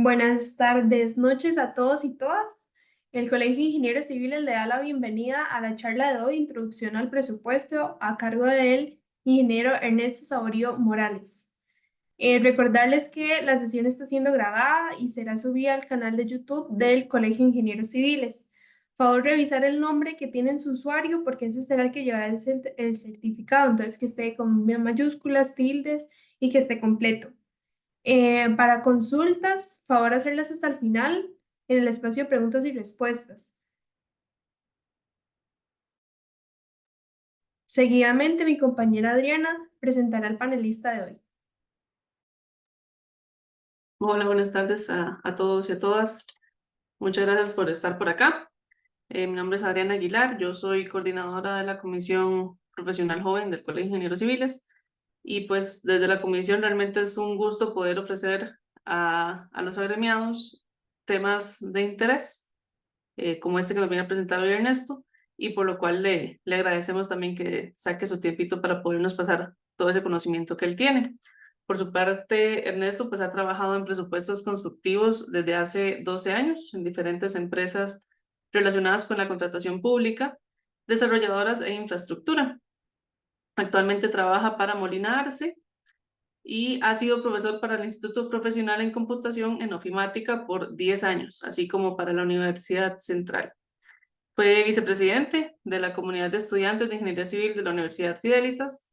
Buenas tardes, noches a todos y todas. El Colegio de Ingenieros Civiles le da la bienvenida a la charla de hoy, Introducción al Presupuesto, a cargo del ingeniero Ernesto Saborío Morales. Recordarles que la sesión está siendo grabada y será subida al canal de YouTube del Colegio de Ingenieros Civiles. Favor revisar el nombre que tiene en su usuario porque ese será el que llevará el certificado, entonces que esté con mayúsculas, tildes y que esté completo. Para consultas, favor hacerlas hasta el final en el espacio de preguntas y respuestas. Seguidamente, mi compañera Adriana presentará al panelista de hoy. Hola, buenas tardes a todos y a todas. Muchas gracias por estar por acá. Mi nombre es Adriana Aguilar, yo soy coordinadora de la Comisión Profesional Joven del Colegio de Ingenieros Civiles y pues desde la comisión realmente es un gusto poder ofrecer a los agremiados temas de interés, como este que nos viene a presentar hoy Ernesto, y por lo cual le agradecemos también que saque su tiempito para podernos pasar todo ese conocimiento que él tiene. Por su parte, Ernesto pues ha trabajado en presupuestos constructivos desde hace 12 años en diferentes empresas relacionadas con la contratación pública, desarrolladoras e infraestructura. Actualmente trabaja para Molina Arce y ha sido profesor para el Instituto Profesional en Computación en Ofimática por 10 años, así como para la Universidad Central. Fue vicepresidente de la Comunidad de Estudiantes de Ingeniería Civil de la Universidad Fidelitas,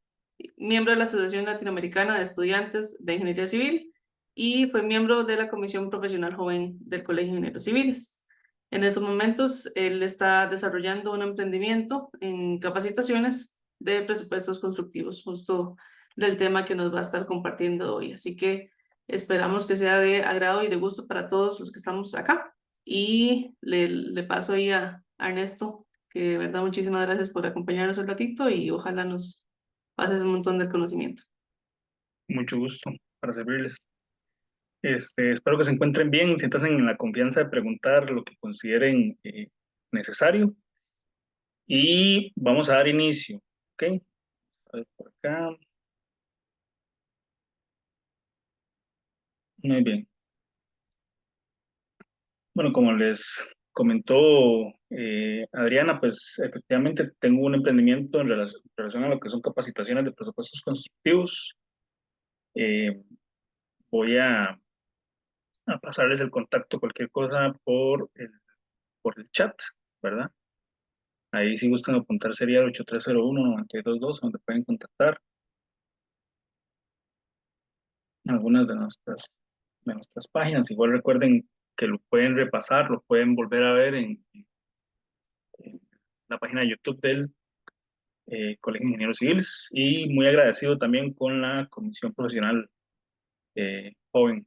miembro de la Asociación Latinoamericana de Estudiantes de Ingeniería Civil y fue miembro de la Comisión Profesional Joven del Colegio de Ingenieros Civiles. En esos momentos, él está desarrollando un emprendimiento en capacitaciones de presupuestos constructivos, justo del tema que nos va a estar compartiendo hoy. Así que esperamos que sea de agrado y de gusto para todos los que estamos acá. Y le paso ahí a Ernesto, que de verdad muchísimas gracias por acompañarnos un ratito y ojalá nos pases un montón del conocimiento. Mucho gusto para servirles. Espero que se encuentren bien, siéntanse en la confianza de preguntar lo que consideren necesario y vamos a dar inicio. ¿Ok? A ver por acá. Muy bien. Bueno, como les comentó Adriana, pues efectivamente tengo un emprendimiento en relación a lo que son capacitaciones de presupuestos constructivos. Eh, Voy a pasarles el contacto, cualquier cosa por el chat, ¿verdad? Ahí si gustan apuntar sería el 8301-922, donde pueden contactar algunas de nuestras páginas. Igual recuerden que lo pueden repasar, lo pueden volver a ver en la página de YouTube del Colegio de Ingenieros Civiles. Y muy agradecido también con la Comisión Profesional Joven.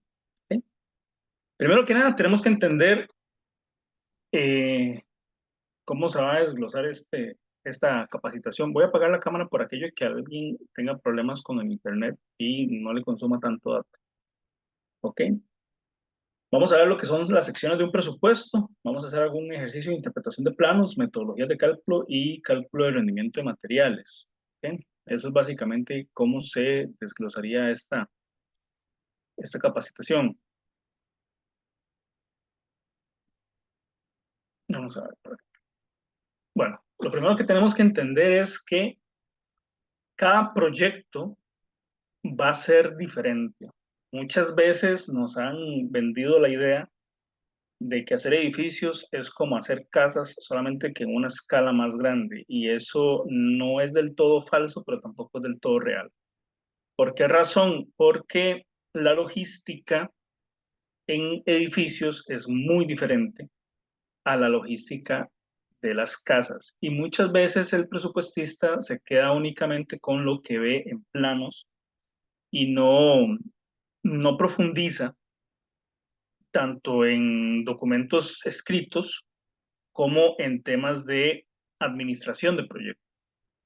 ¿Ok? Primero que nada, tenemos que entender eh, cómo se va a desglosar esta capacitación. Voy a apagar la cámara por aquello que alguien tenga problemas con el internet y no le consuma tanto dato. ¿Ok? Vamos a ver lo que son las secciones de un presupuesto. Vamos a hacer algún ejercicio de interpretación de planos, metodologías de cálculo y cálculo de rendimiento de materiales. ¿Ok? Eso es básicamente cómo se desglosaría esta capacitación. Vamos a ver por aquí. Bueno, lo primero que tenemos que entender es que cada proyecto va a ser diferente. Muchas veces nos han vendido la idea de que hacer edificios es como hacer casas, solamente que en una escala más grande. Y eso no es del todo falso, pero tampoco es del todo real. ¿Por qué razón? Porque la logística en edificios es muy diferente a la logística de las casas. Y muchas veces el presupuestista se queda únicamente con lo que ve en planos y no profundiza tanto en documentos escritos como en temas de administración de proyectos,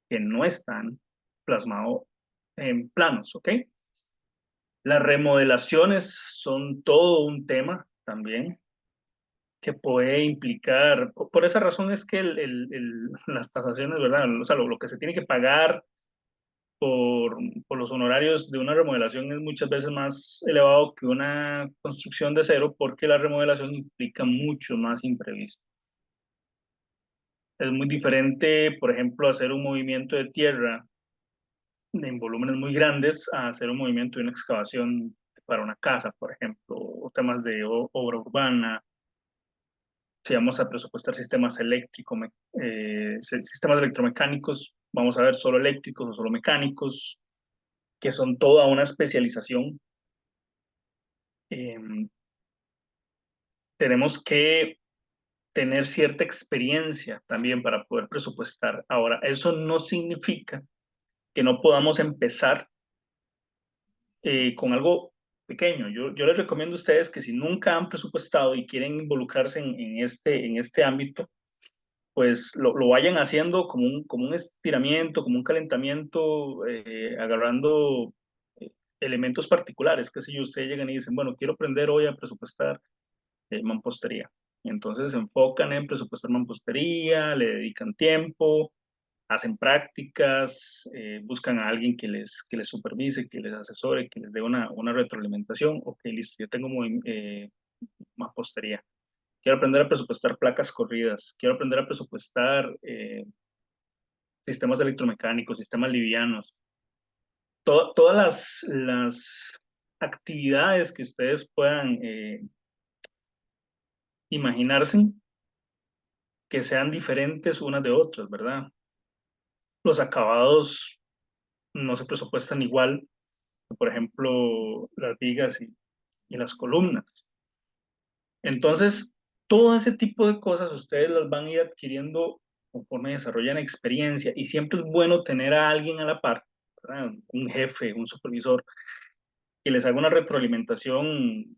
que no están plasmados en planos, ¿ok? Las remodelaciones son todo un tema también que puede implicar, por esa razón es que las tasaciones, ¿verdad? O sea, lo que se tiene que pagar por los honorarios de una remodelación es muchas veces más elevado que una construcción de cero, porque la remodelación implica mucho más imprevisto. Es muy diferente, por ejemplo, hacer un movimiento de tierra en volúmenes muy grandes a hacer un movimiento de una excavación para una casa, por ejemplo, o temas de obra urbana. Si vamos a presupuestar sistemas sistemas electromecánicos, vamos a ver solo eléctricos o solo mecánicos, que son toda una especialización. Tenemos que tener cierta experiencia también para poder presupuestar. Ahora, eso no significa que no podamos empezar con algo pequeño. Yo les recomiendo a ustedes que si nunca han presupuestado y quieren involucrarse en este ámbito, pues lo vayan haciendo como un estiramiento, como un calentamiento, agarrando elementos particulares, que si ustedes llegan y dicen, bueno, quiero aprender hoy a presupuestar mampostería. Y entonces se enfocan en presupuestar mampostería, le dedican tiempo, hacen prácticas, buscan a alguien que les supervise, que les asesore, que les dé una retroalimentación. Ok, listo, yo tengo mampostería. Quiero aprender a presupuestar placas corridas, quiero aprender a presupuestar sistemas electromecánicos, sistemas livianos. Todas las actividades que ustedes puedan imaginarse que sean diferentes unas de otras, ¿verdad? Los acabados no se presupuestan igual, por ejemplo, las vigas y las columnas. Entonces, todo ese tipo de cosas ustedes las van a ir adquiriendo conforme desarrollan experiencia, y siempre es bueno tener a alguien a la par, ¿verdad? Un jefe, un supervisor, que les haga una retroalimentación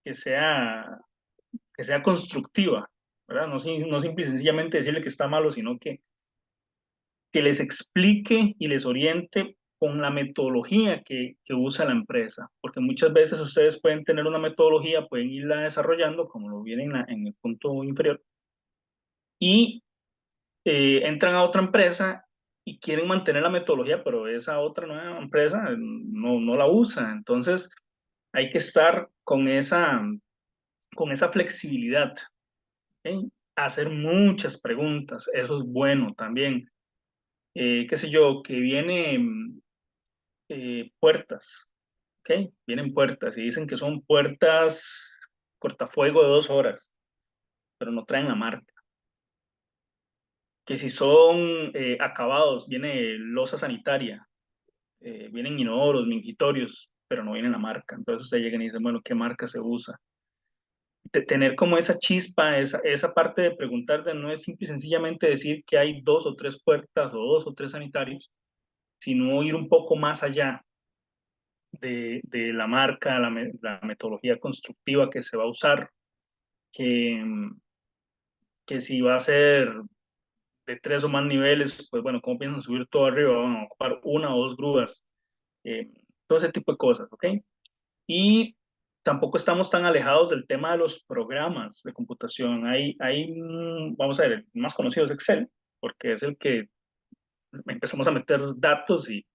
que sea, que sea constructiva, ¿verdad? No simple y sencillamente decirle que está malo, sino que les explique y les oriente con la metodología que usa la empresa, porque muchas veces ustedes pueden tener una metodología, pueden irla desarrollando, como lo viene en el punto inferior, y entran a otra empresa y quieren mantener la metodología, pero esa otra nueva empresa no la usa. Entonces hay que estar con esa flexibilidad, ¿ok? Hacer muchas preguntas, eso es bueno también. Qué sé yo, que viene puertas, ¿ok? Vienen puertas y dicen que son puertas cortafuego de 2 horas, pero no traen la marca. Que si son acabados, viene losa sanitaria, vienen inodoros, mingitorios, pero no viene la marca. Entonces ustedes llegan y dicen, bueno, ¿qué marca se usa? Tener como esa chispa, esa parte de preguntar, de no es simple y sencillamente decir que hay 2 o 3 puertas o 2 o 3 sanitarios, sino ir un poco más allá de la marca, la metodología constructiva que se va a usar, que, que si va a ser de 3 o más niveles, pues bueno, ¿cómo piensan subir todo arriba? Van a ocupar 1 o 2 grúas, eh, todo ese tipo de cosas, ¿ok? Y tampoco estamos tan alejados del tema de los programas de computación. Vamos a ver, el más conocido es Excel, porque es el que empezamos a meter datos y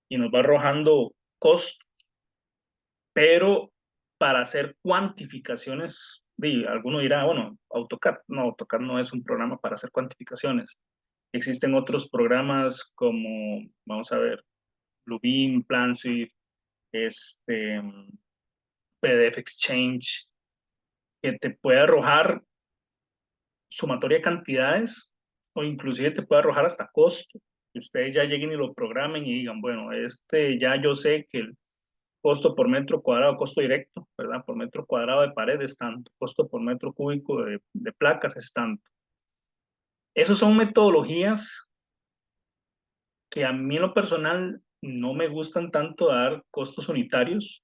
nos va arrojando costos, pero para hacer cuantificaciones, alguno dirá, bueno, AutoCAD no es un programa para hacer cuantificaciones. Existen otros programas como, vamos a ver, Bluebeam, PlanSwift, este, PDF Exchange, que te puede arrojar sumatoria de cantidades, o inclusive te puede arrojar hasta costo. Que ustedes ya lleguen y lo programen y digan, bueno, ya yo sé que el costo por metro cuadrado, costo directo, ¿verdad? Por metro cuadrado de pared es tanto, costo por metro cúbico de placas es tanto. Esas son metodologías que a mí en lo personal no me gustan tanto dar costos unitarios,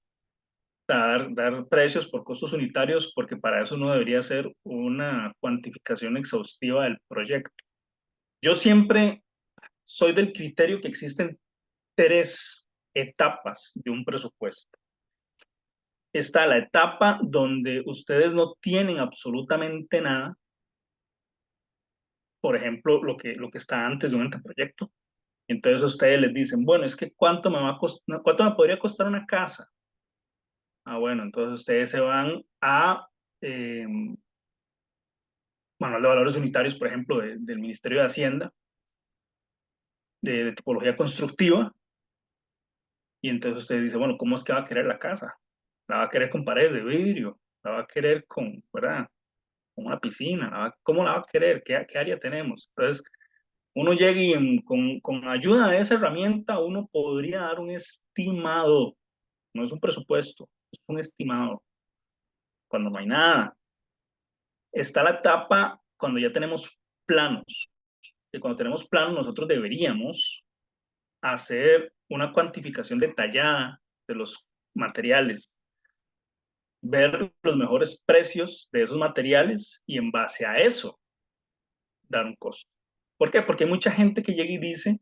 dar precios por costos unitarios, porque para eso no debería ser una cuantificación exhaustiva del proyecto. Yo siempre soy del criterio que existen 3 etapas de un presupuesto. Está la etapa donde ustedes no tienen absolutamente nada, por ejemplo, lo que está antes de un anteproyecto. Entonces ustedes les dicen, bueno, es que ¿cuánto me podría costar una casa? Ah, bueno, entonces ustedes se van a eh, manual de valores unitarios, por ejemplo, del Ministerio de Hacienda, de tipología constructiva, y entonces usted dice, bueno, ¿cómo es que va a querer la casa? ¿La va a querer con paredes de vidrio? ¿La va a querer con, ¿verdad? Con una piscina? ¿Cómo la va a querer? ¿Qué área tenemos? Entonces, uno llega y con ayuda de esa herramienta uno podría dar un estimado, no es un presupuesto, es un estimado, cuando no hay nada. Está la etapa cuando ya tenemos planos, que cuando tenemos planos nosotros deberíamos hacer una cuantificación detallada de los materiales, ver los mejores precios de esos materiales y en base a eso dar un costo. ¿Por qué? Porque hay mucha gente que llega y dice,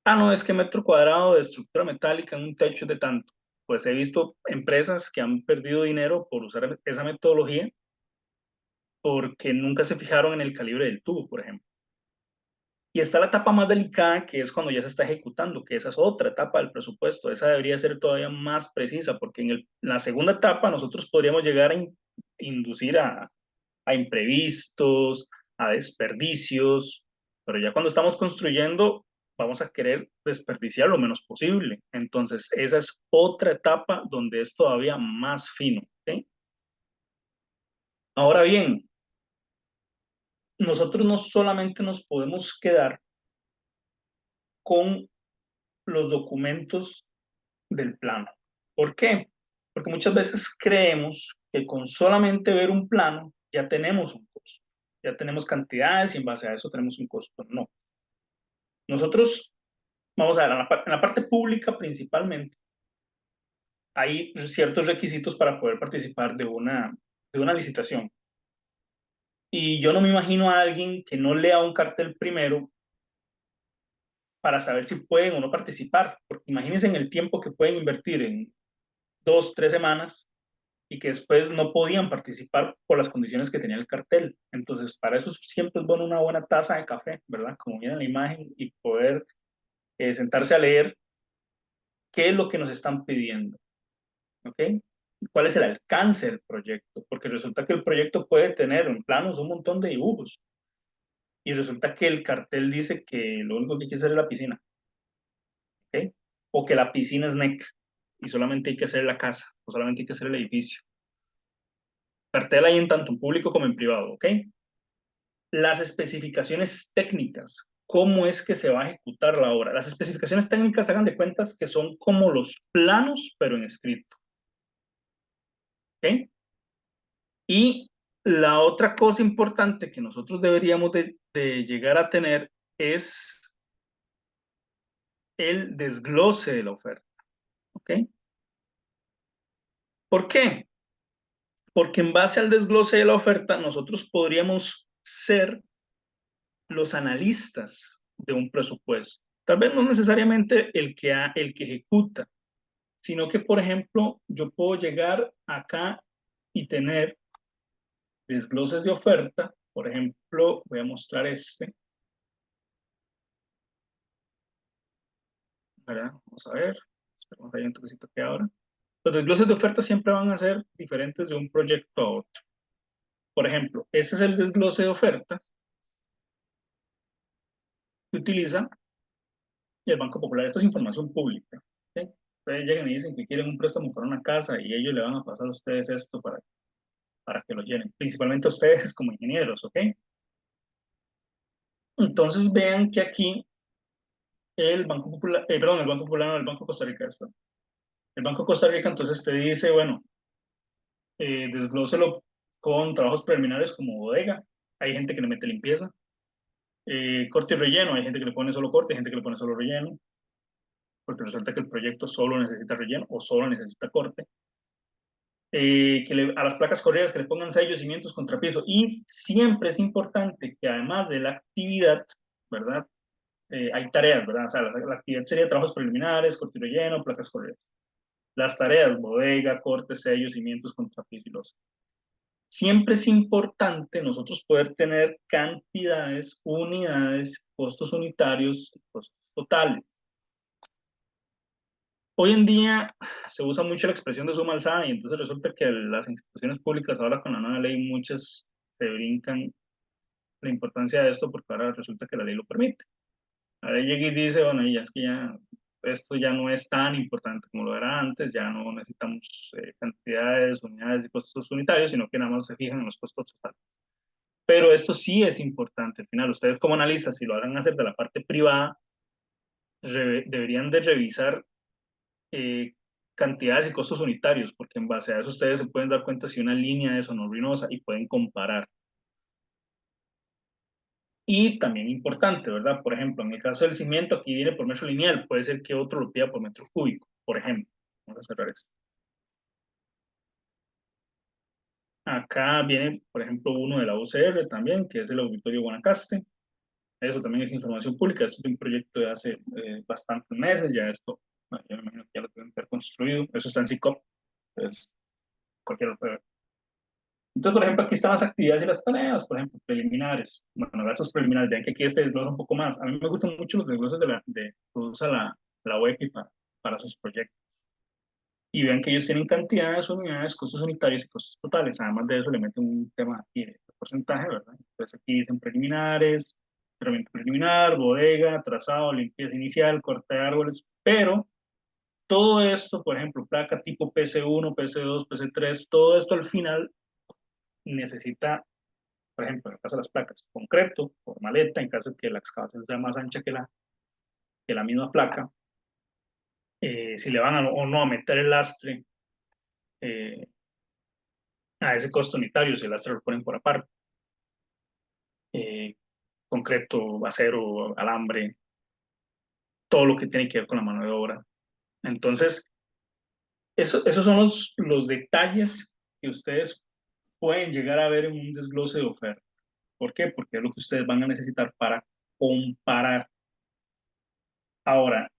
ah, no, es que metro cuadrado de estructura metálica en un techo es de tanto. Pues he visto empresas que han perdido dinero por usar esa metodología porque nunca se fijaron en el calibre del tubo, por ejemplo. Y está la etapa más delicada, que es cuando ya se está ejecutando, que esa es otra etapa del presupuesto. Esa debería ser todavía más precisa, porque en la segunda etapa nosotros podríamos llegar a inducir a imprevistos, a desperdicios, pero ya cuando estamos construyendo vamos a querer desperdiciar lo menos posible. Entonces, esa es otra etapa donde es todavía más fino. ¿Okay? Ahora bien, nosotros no solamente nos podemos quedar con los documentos del plano. ¿Por qué? Porque muchas veces creemos que con solamente ver un plano ya tenemos un costo, ya tenemos cantidades y en base a eso tenemos un costo. No. Nosotros, vamos a ver, en la parte pública principalmente, hay ciertos requisitos para poder participar de una licitación. Y yo no me imagino a alguien que no lea un cartel primero para saber si pueden o no participar, porque imagínense en el tiempo que pueden invertir en 2, 3 semanas y que después no podían participar por las condiciones que tenía el cartel. Entonces, para eso siempre es bueno una buena taza de café, ¿verdad? Como viene en la imagen, y poder sentarse a leer qué es lo que nos están pidiendo, ¿ok? ¿Cuál es el alcance del proyecto? Porque resulta que el proyecto puede tener en planos un montón de dibujos y resulta que el cartel dice que lo único que hay que hacer es la piscina, ¿ok? O que la piscina es NEC y solamente hay que hacer la casa o solamente hay que hacer el edificio. Cartel hay en tanto en público como en privado, ¿ok? Las especificaciones técnicas, cómo es que se va a ejecutar la obra. Las especificaciones técnicas, hagan de cuentas que son como los planos, pero en escrito. ¿Ok? Y la otra cosa importante que nosotros deberíamos de llegar a tener es el desglose de la oferta. ¿Ok? ¿Por qué? Porque en base al desglose de la oferta, nosotros podríamos ser los analistas de un presupuesto. Tal vez no necesariamente el que ejecuta, sino que, por ejemplo, yo puedo llegar acá y tener desgloses de oferta. Por ejemplo, voy a mostrar este, ¿verdad? Vamos a ver, esperamos ahí un toquecito que ahora. Los desgloses de oferta siempre van a ser diferentes de un proyecto a otro. Por ejemplo, este es el desglose de oferta que utiliza el Banco Popular. Esto es información pública. ¿Sí? Ustedes llegan y dicen que quieren un préstamo para una casa y ellos le van a pasar a ustedes esto para que lo llenen, principalmente a ustedes como ingenieros, ¿ok? Entonces vean que aquí el Banco Popular, perdón, el Banco Popular, no, el Banco Costa Rica, perdón. El Banco Costa Rica entonces te dice, bueno, desglóselo con trabajos preliminares como bodega, hay gente que le mete limpieza, corte y relleno, hay gente que le pone solo corte, hay gente que le pone solo relleno, porque resulta que el proyecto solo necesita relleno o solo necesita corte. A las placas correas que le pongan sellos, cimientos, contrapiso. Y siempre es importante que además de la actividad, ¿verdad? Hay tareas, ¿verdad? O sea, la actividad sería trabajos preliminares, corte y relleno, placas correas. Las tareas, bodega, corte, sellos, cimientos, contrapiso y losa. Siempre es importante nosotros poder tener cantidades, unidades, costos unitarios, costos totales. Hoy en día se usa mucho la expresión de suma alzada y entonces resulta que las instituciones públicas ahora con la nueva ley muchas se brincan la importancia de esto porque ahora resulta que la ley lo permite. La ley llega y dice, bueno, ya es que ya esto ya no es tan importante como lo era antes, ya no necesitamos cantidades, unidades y costos unitarios, sino que nada más se fijan en los costos totales. Pero esto sí es importante. Al final, ustedes como analistas, si lo hagan hacer de la parte privada, deberían de revisar eh, cantidades y costos unitarios, porque en base a eso ustedes se pueden dar cuenta si una línea es o no ruinosa y pueden comparar. Y también importante, ¿verdad? Por ejemplo, en el caso del cimiento, aquí viene por metro lineal, puede ser que otro lo pida por metro cúbico, por ejemplo. Vamos a cerrar esto. Acá viene, por ejemplo, uno de la UCR también, que es el Auditorio Guanacaste. Eso también es información pública. Esto es un proyecto de hace bastantes meses. Ya esto, bueno, yo me imagino que ya lo deben haber construido. Eso está en SICOP. Entonces, cualquiera lo puede ver. Entonces, por ejemplo, aquí están las actividades y las tareas, por ejemplo, preliminares. Bueno, gastos preliminares. Vean que aquí este desglosa un poco más. A mí me gustan mucho los desgloses que usa la WEPI para sus proyectos. Y vean que ellos tienen cantidades, unidades, costos unitarios y costos totales. Además de eso, le meten un tema aquí de porcentaje, ¿verdad? Entonces, aquí dicen preliminares, tratamiento preliminar, bodega, trazado, limpieza inicial, corte de árboles, pero todo esto, por ejemplo, placa tipo PC1, PC2, PC3, todo esto al final necesita, por ejemplo, en el caso de las placas, concreto o maleta, en caso de que la excavación sea más ancha que la misma placa, si le van a, o no a meter el lastre eh, a ese costo unitario, si el lastre lo ponen por aparte, eh, concreto, acero, alambre, todo lo que tiene que ver con la mano de obra. Entonces, esos son los detalles que ustedes pueden llegar a ver en un desglose de oferta. ¿Por qué? Porque es lo que ustedes van a necesitar para comparar. Ahora,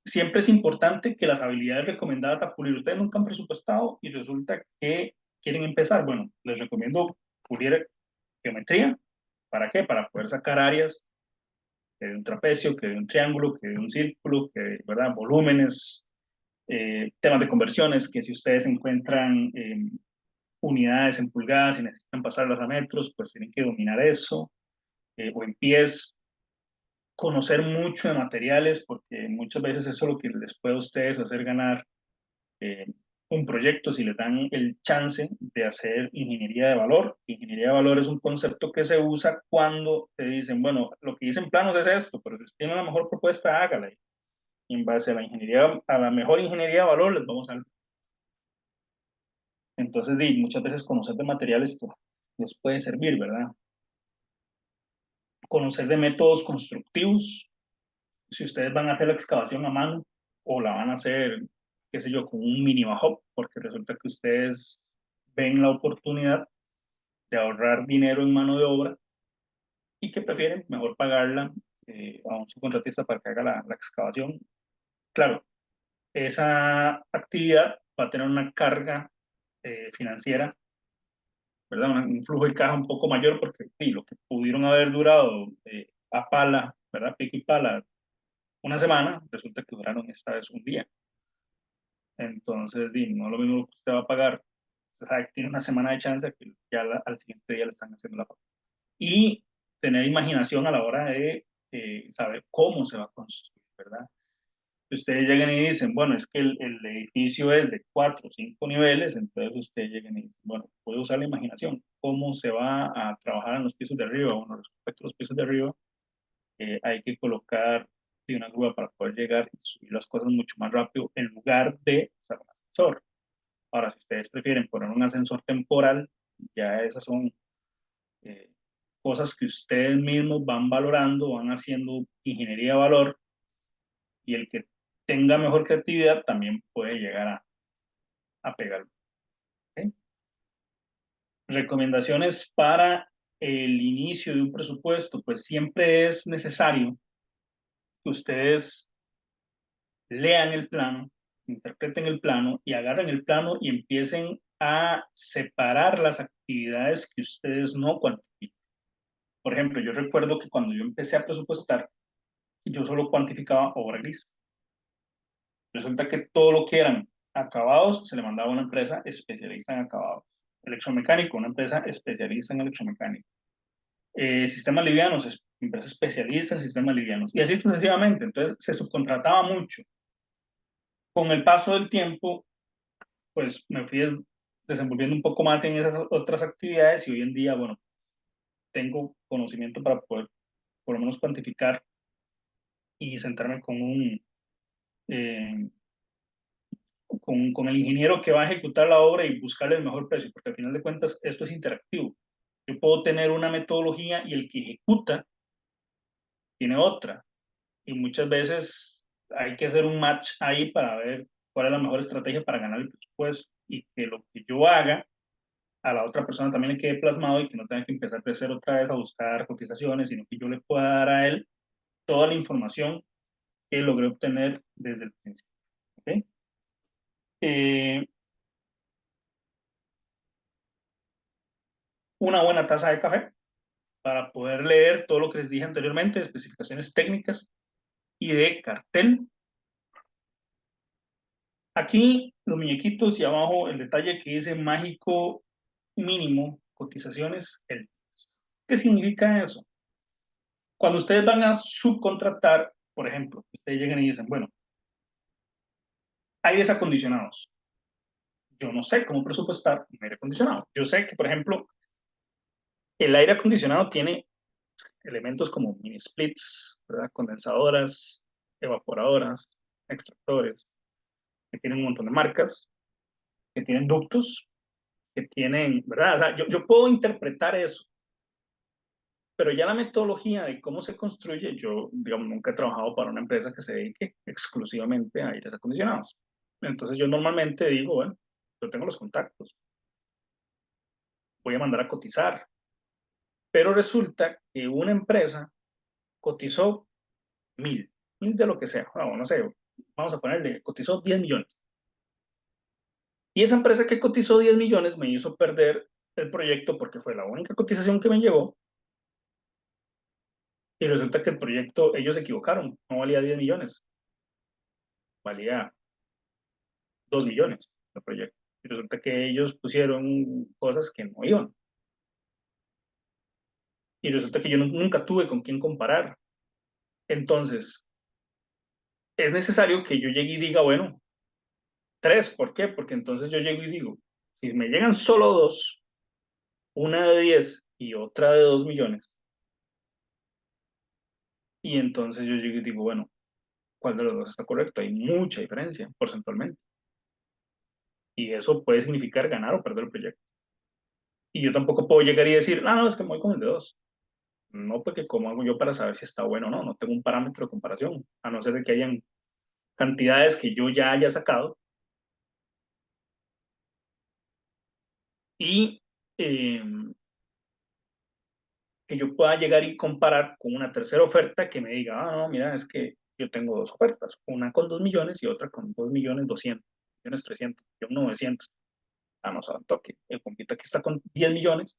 siempre es importante que las habilidades recomendadas a pulir, ustedes nunca han presupuestado y resulta que quieren empezar. Bueno, les recomiendo pulir geometría. ¿Para qué? Para poder sacar áreas que de un trapecio, que de un triángulo, que de un círculo, que, ¿verdad? Volúmenes, temas de conversiones, que si ustedes encuentran unidades en pulgadas y necesitan pasarlas a metros, pues tienen que dominar eso, o en pies, conocer mucho de materiales, porque muchas veces eso es lo que les puede a ustedes hacer ganar eh, un proyecto si les dan el chance de hacer ingeniería de valor. Ingeniería de valor es un concepto que se usa cuando te dicen, bueno, lo que dicen planos es esto, pero si usted tiene una mejor propuesta, hágala. Y en base a la ingeniería, a la mejor ingeniería de valor, les vamos a dar. Entonces, muchas veces conocer de materiales pues, les puede servir, ¿verdad? Conocer de métodos constructivos, si ustedes van a hacer la excavación a mano o la van a hacer, qué sé yo, con un mini bajo, porque resulta que ustedes ven la oportunidad de ahorrar dinero en mano de obra y que prefieren mejor pagarla a un subcontratista para que haga la excavación. Claro, esa actividad va a tener una carga financiera, ¿verdad? Un flujo de caja un poco mayor porque sí, lo que pudieron haber durado a pala, ¿verdad? Pico y pala una semana, resulta que duraron esta vez un día. Entonces, no lo mismo que usted va a pagar, o sea, tiene una semana de chance que ya al siguiente día le están haciendo la paga. Y tener imaginación a la hora de saber cómo se va a construir, ¿verdad? Ustedes llegan y dicen, bueno, es que el edificio es de 4 o 5 niveles, entonces ustedes llegan y dicen, bueno, puedo usar la imaginación, cómo se va a trabajar en los pisos de arriba, bueno, respecto a los pisos de arriba, hay que colocar de una grúa para poder llegar y subir las cosas mucho más rápido en lugar de usar un ascensor. Ahora, si ustedes prefieren poner un ascensor temporal, ya esas son eh, cosas que ustedes mismos van valorando, van haciendo ingeniería de valor y el que tenga mejor creatividad también puede llegar a pegar. ¿Okay? Recomendaciones para el inicio de un presupuesto, pues siempre es necesario que ustedes lean el plano, interpreten el plano y agarren el plano y empiecen a separar las actividades que ustedes no cuantifican. Por ejemplo, yo recuerdo que cuando yo empecé a presupuestar, yo solo cuantificaba obra gris. Resulta que todo lo que eran acabados se le mandaba a una empresa especialista en acabados. Electromecánico, una empresa especialista en electromecánico. Sistemas livianos, empresa especialista en sistemas livianos. Y así sucesivamente. Entonces se subcontrataba mucho. Con el paso del tiempo, pues me fui desenvolviendo un poco más en esas otras actividades y hoy en día, bueno, tengo conocimiento para poder por lo menos cuantificar y sentarme eh, con el ingeniero que va a ejecutar la obra y buscarle el mejor precio, porque al final de cuentas esto es interactivo. Yo puedo tener una metodología y el que ejecuta tiene otra. Y muchas veces hay que hacer un match ahí para ver cuál es la mejor estrategia para ganar el presupuesto y que lo que yo haga a la otra persona también le quede plasmado y que no tenga que empezar a crecer otra vez a buscar cotizaciones, sino que yo le pueda dar a él toda la información que logré obtener desde el principio. ¿Okay? Eh, una buena taza de café para poder leer todo lo que les dije anteriormente, especificaciones técnicas y de cartel. Aquí los muñequitos y abajo el detalle que dice mágico mínimo, cotizaciones. ¿Qué significa eso? Cuando ustedes van a subcontratar, por ejemplo, ustedes llegan y dicen, bueno, aires acondicionados. Yo no sé cómo presupuestar un aire acondicionado. Yo sé que, por ejemplo, el aire acondicionado tiene elementos como mini splits, ¿verdad? Condensadoras, evaporadoras, extractores, que tienen un montón de marcas, que tienen ductos, que tienen, ¿verdad? O sea, yo puedo interpretar eso, pero ya la metodología de cómo se construye, yo, digamos, nunca he trabajado para una empresa que se dedique exclusivamente a aires acondicionados. Entonces yo normalmente digo, bueno, yo tengo los contactos, voy a mandar a cotizar, pero resulta que una empresa cotizó 1000 de lo que sea, no sé, vamos a ponerle, cotizó 10 millones. Y esa empresa que cotizó 10 millones me hizo perder el proyecto porque fue la única cotización que me llegó y resulta que el proyecto, ellos se equivocaron, no valía 10 millones, valía 2 millones el proyecto. Y resulta que ellos pusieron cosas que no iban. Y resulta que yo nunca tuve con quién comparar. Entonces, es necesario que yo llegue y diga, bueno, 3, ¿por qué? Porque entonces yo llego y digo, si me llegan solo 2, una de 10 y otra de 2 millones, y entonces yo llego y digo, bueno, ¿cuál de los dos está correcto? Hay mucha diferencia porcentualmente. Y eso puede significar ganar o perder el proyecto. Y yo tampoco puedo llegar y decir, no, es que me voy con el de 2. No, porque ¿cómo hago yo para saber si está bueno o no? No tengo un parámetro de comparación, a no ser de que hayan cantidades que yo ya haya sacado y eh, que yo pueda llegar y comparar con una tercera oferta que me diga, no, mira, es que yo tengo dos ofertas, una con 2 millones y otra con 2 millones 200, millones 300, yo 900. No saben toque. El compita que está con 10 millones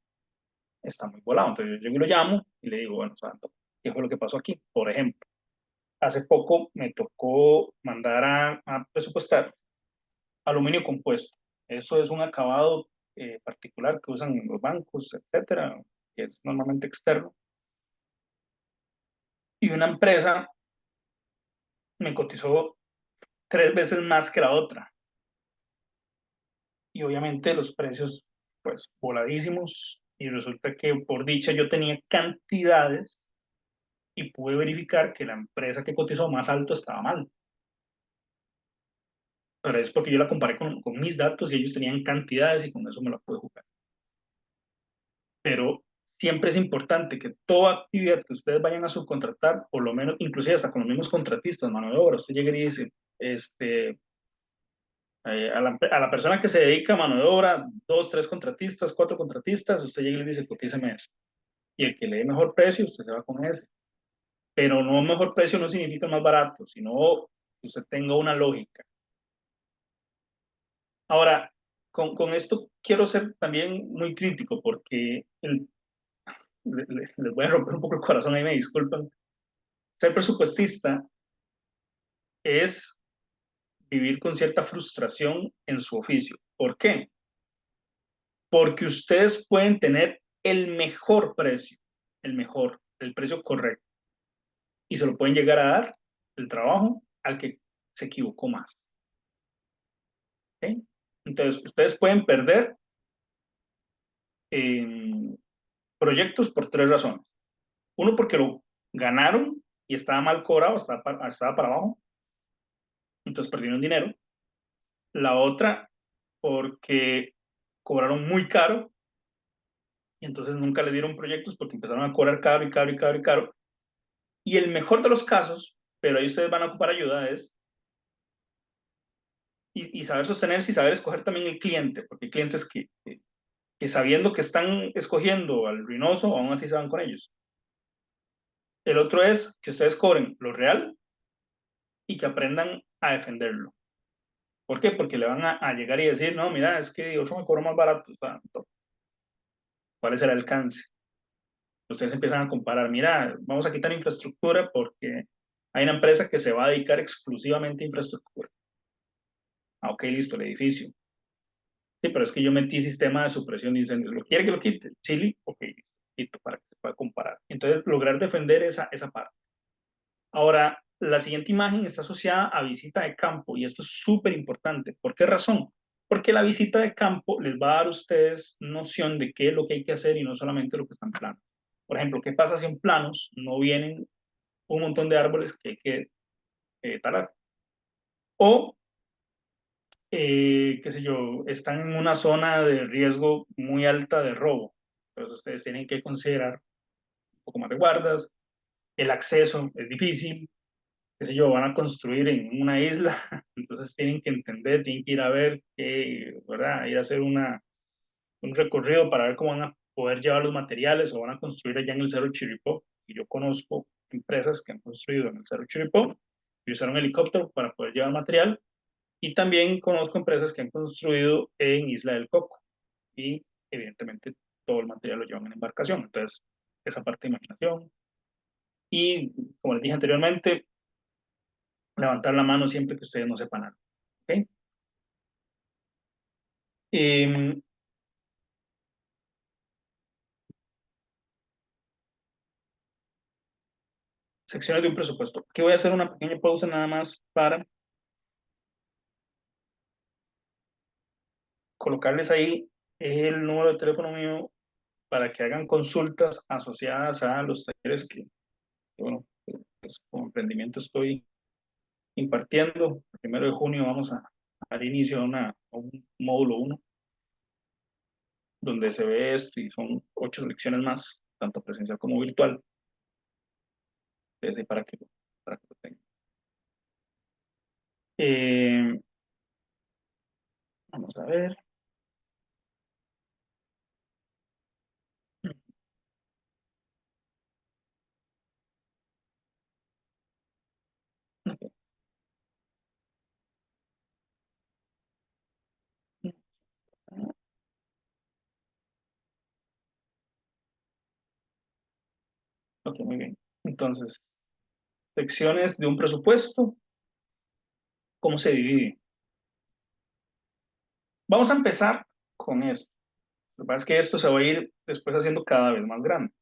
está muy volado. Entonces yo llego y lo llamo y le digo, bueno, saben toque, ¿qué fue lo que pasó aquí? Por ejemplo, hace poco me tocó mandar a presupuestar aluminio compuesto. Eso es un acabado particular que usan los bancos, etcétera, que es normalmente externo. Y una empresa me cotizó 3 veces más que la otra. Y obviamente los precios, pues, voladísimos. Y resulta que por dicha yo tenía cantidades y pude verificar que la empresa que cotizó más alto estaba mal. Pero es porque yo la comparé con mis datos y ellos tenían cantidades y con eso me la pude jugar. Pero siempre es importante que toda actividad que ustedes vayan a subcontratar, por lo menos, inclusive hasta con los mismos contratistas, mano de obra, usted llega y dice, a la persona que se dedica a mano de obra, 2, 3 contratistas, 4 contratistas, usted llega y le dice, cotíceme eso. Y el que le dé mejor precio, usted se va con ese. Pero no mejor precio no significa más barato, sino que usted tenga una lógica. Ahora, con esto quiero ser también muy crítico porque les voy a romper un poco el corazón, ahí me disculpan, ser presupuestista es vivir con cierta frustración en su oficio. ¿Por qué? Porque ustedes pueden tener el mejor precio, el precio correcto, y se lo pueden llegar a dar el trabajo al que se equivocó más. ¿Okay? Entonces, ustedes pueden perder proyectos por 3 razones. Uno, porque lo ganaron y estaba mal cobrado, estaba para abajo, entonces perdieron dinero. La otra, porque cobraron muy caro y entonces nunca le dieron proyectos porque empezaron a cobrar caro y caro y caro y caro. Y el mejor de los casos, pero ahí ustedes van a ocupar ayuda, es y saber sostenerse y saber escoger también el cliente, porque hay clientes que sabiendo que están escogiendo al ruinoso, aún así se van con ellos. El otro es que ustedes cobren lo real y que aprendan a defenderlo. ¿Por qué? Porque le van a llegar y decir, no, mira, es que otro me cobró más barato. O sea, ¿cuál es el alcance? Ustedes empiezan a comparar, mira, vamos a quitar infraestructura porque hay una empresa que se va a dedicar exclusivamente a infraestructura. Ah, ok, listo, el edificio. Sí, pero es que yo metí sistema de supresión de incendios. ¿Lo quiere que lo quite? Chile, ok, listo, para que se pueda comparar. Entonces, lograr defender esa parte. Ahora, la siguiente imagen está asociada a visita de campo y esto es súper importante. ¿Por qué razón? Porque la visita de campo les va a dar a ustedes noción de qué es lo que hay que hacer y no solamente lo que está en planos. Por ejemplo, ¿qué pasa si en planos no vienen un montón de árboles que hay que talar? O, qué sé yo, están en una zona de riesgo muy alta de robo. Entonces ustedes tienen que considerar un poco más de guardas, el acceso es difícil, qué sé yo, van a construir en una isla, entonces tienen que entender, tienen que ir a ver, ¿verdad? Ir a hacer un recorrido para ver cómo van a poder llevar los materiales o van a construir allá en el Cerro Chirripó. Y yo conozco empresas que han construido en el Cerro Chirripó y usaron helicóptero para poder llevar material. Y también conozco empresas que han construido en Isla del Coco y evidentemente todo el material lo llevan en embarcación. Entonces, esa parte de imaginación. Y como les dije anteriormente, levantar la mano siempre que ustedes no sepan nada. ¿Okay? Eh, secciones de un presupuesto. Aquí voy a hacer una pequeña pausa nada más para colocarles ahí el número de teléfono mío para que hagan consultas asociadas a los talleres que bueno, pues, como emprendimiento estoy impartiendo. El 1 de junio vamos a dar inicio a un módulo 1 donde se ve esto y son 8 lecciones más, tanto presencial como virtual. Desde para que lo tengan. Eh, vamos a ver. Ok, muy bien. Entonces, secciones de un presupuesto, ¿cómo se divide? Vamos a empezar con esto. Lo que pasa es que esto se va a ir después haciendo cada vez más grande.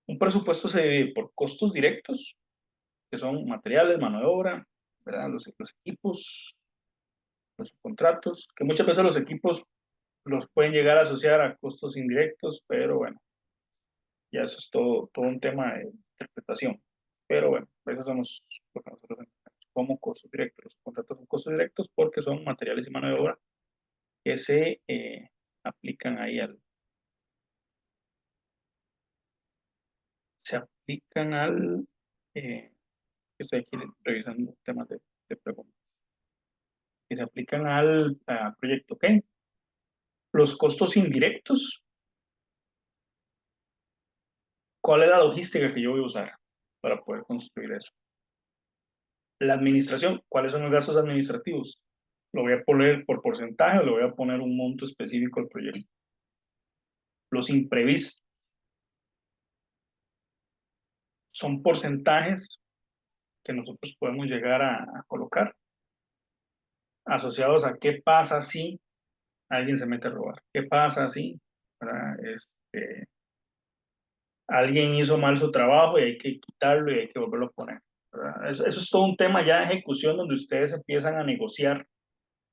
Un presupuesto se divide por costos directos, que son materiales, mano de obra, ¿verdad? Los equipos, los contratos, que muchas veces los equipos los pueden llegar a asociar a costos indirectos, pero bueno, ya eso es todo un tema de interpretación. Pero bueno, esos son lo que nosotros entendemos como costos directos. Los contratos son costos directos porque son materiales y mano de obra que se aplican ahí se aplican estoy aquí revisando temas de preguntas, que se aplican al proyecto, ¿ok? Los costos indirectos, ¿cuál es la logística que yo voy a usar para poder construir eso? La administración, ¿cuáles son los gastos administrativos? ¿Lo voy a poner por porcentaje o le voy a poner un monto específico al proyecto? Los imprevistos son porcentajes que nosotros podemos llegar a colocar, asociados a qué pasa si alguien se mete a robar, qué pasa si, ¿verdad? Alguien hizo mal su trabajo y hay que quitarlo y hay que volverlo a poner, ¿verdad? Eso es todo un tema ya de ejecución donde ustedes empiezan a negociar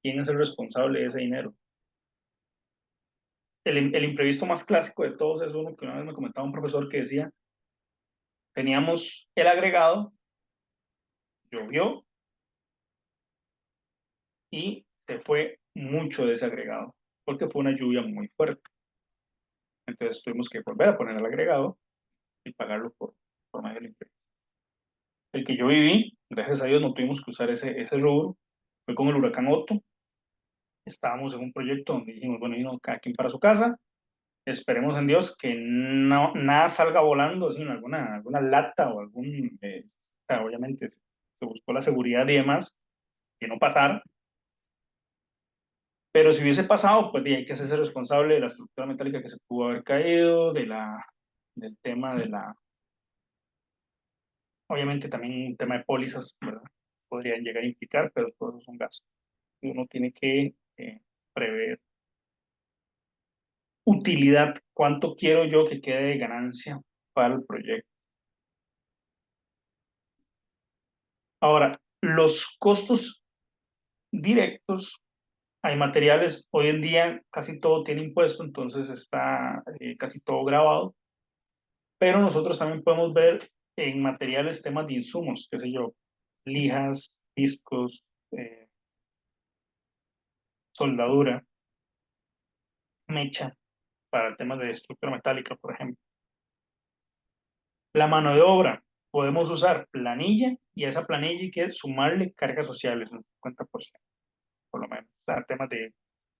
quién es el responsable de ese dinero. El imprevisto más clásico de todos es uno que una vez me comentaba un profesor que decía, teníamos el agregado, llovió y se fue mucho de ese agregado, porque fue una lluvia muy fuerte. Entonces tuvimos que volver a poner el agregado y pagarlo por medio del imprevisto. El que yo viví, gracias a Dios no tuvimos que usar ese rubro, fue con el huracán Otto. Estábamos en un proyecto donde dijimos, bueno, y no, cada quien para su casa, esperemos en Dios que no, nada salga volando, sino alguna lata o algún, o sea, obviamente se buscó la seguridad y demás, que no pasara, pero si hubiese pasado, pues hay que hacerse responsable de la estructura metálica que se pudo haber caído, del tema de obviamente también un tema de pólizas, ¿verdad? Podrían llegar a implicar, pero todos esos son gastos. Uno tiene que prever utilidad, cuánto quiero yo que quede de ganancia para el proyecto. Ahora, los costos directos, hay materiales, hoy en día casi todo tiene impuesto, entonces está casi todo grabado, pero nosotros también podemos ver en materiales temas de insumos, qué sé yo, lijas, discos, soldadura, mecha, para temas de estructura metálica, por ejemplo. La mano de obra, podemos usar planilla y a esa planilla hay que sumarle cargas sociales, un 50%, por lo menos. O sea, temas de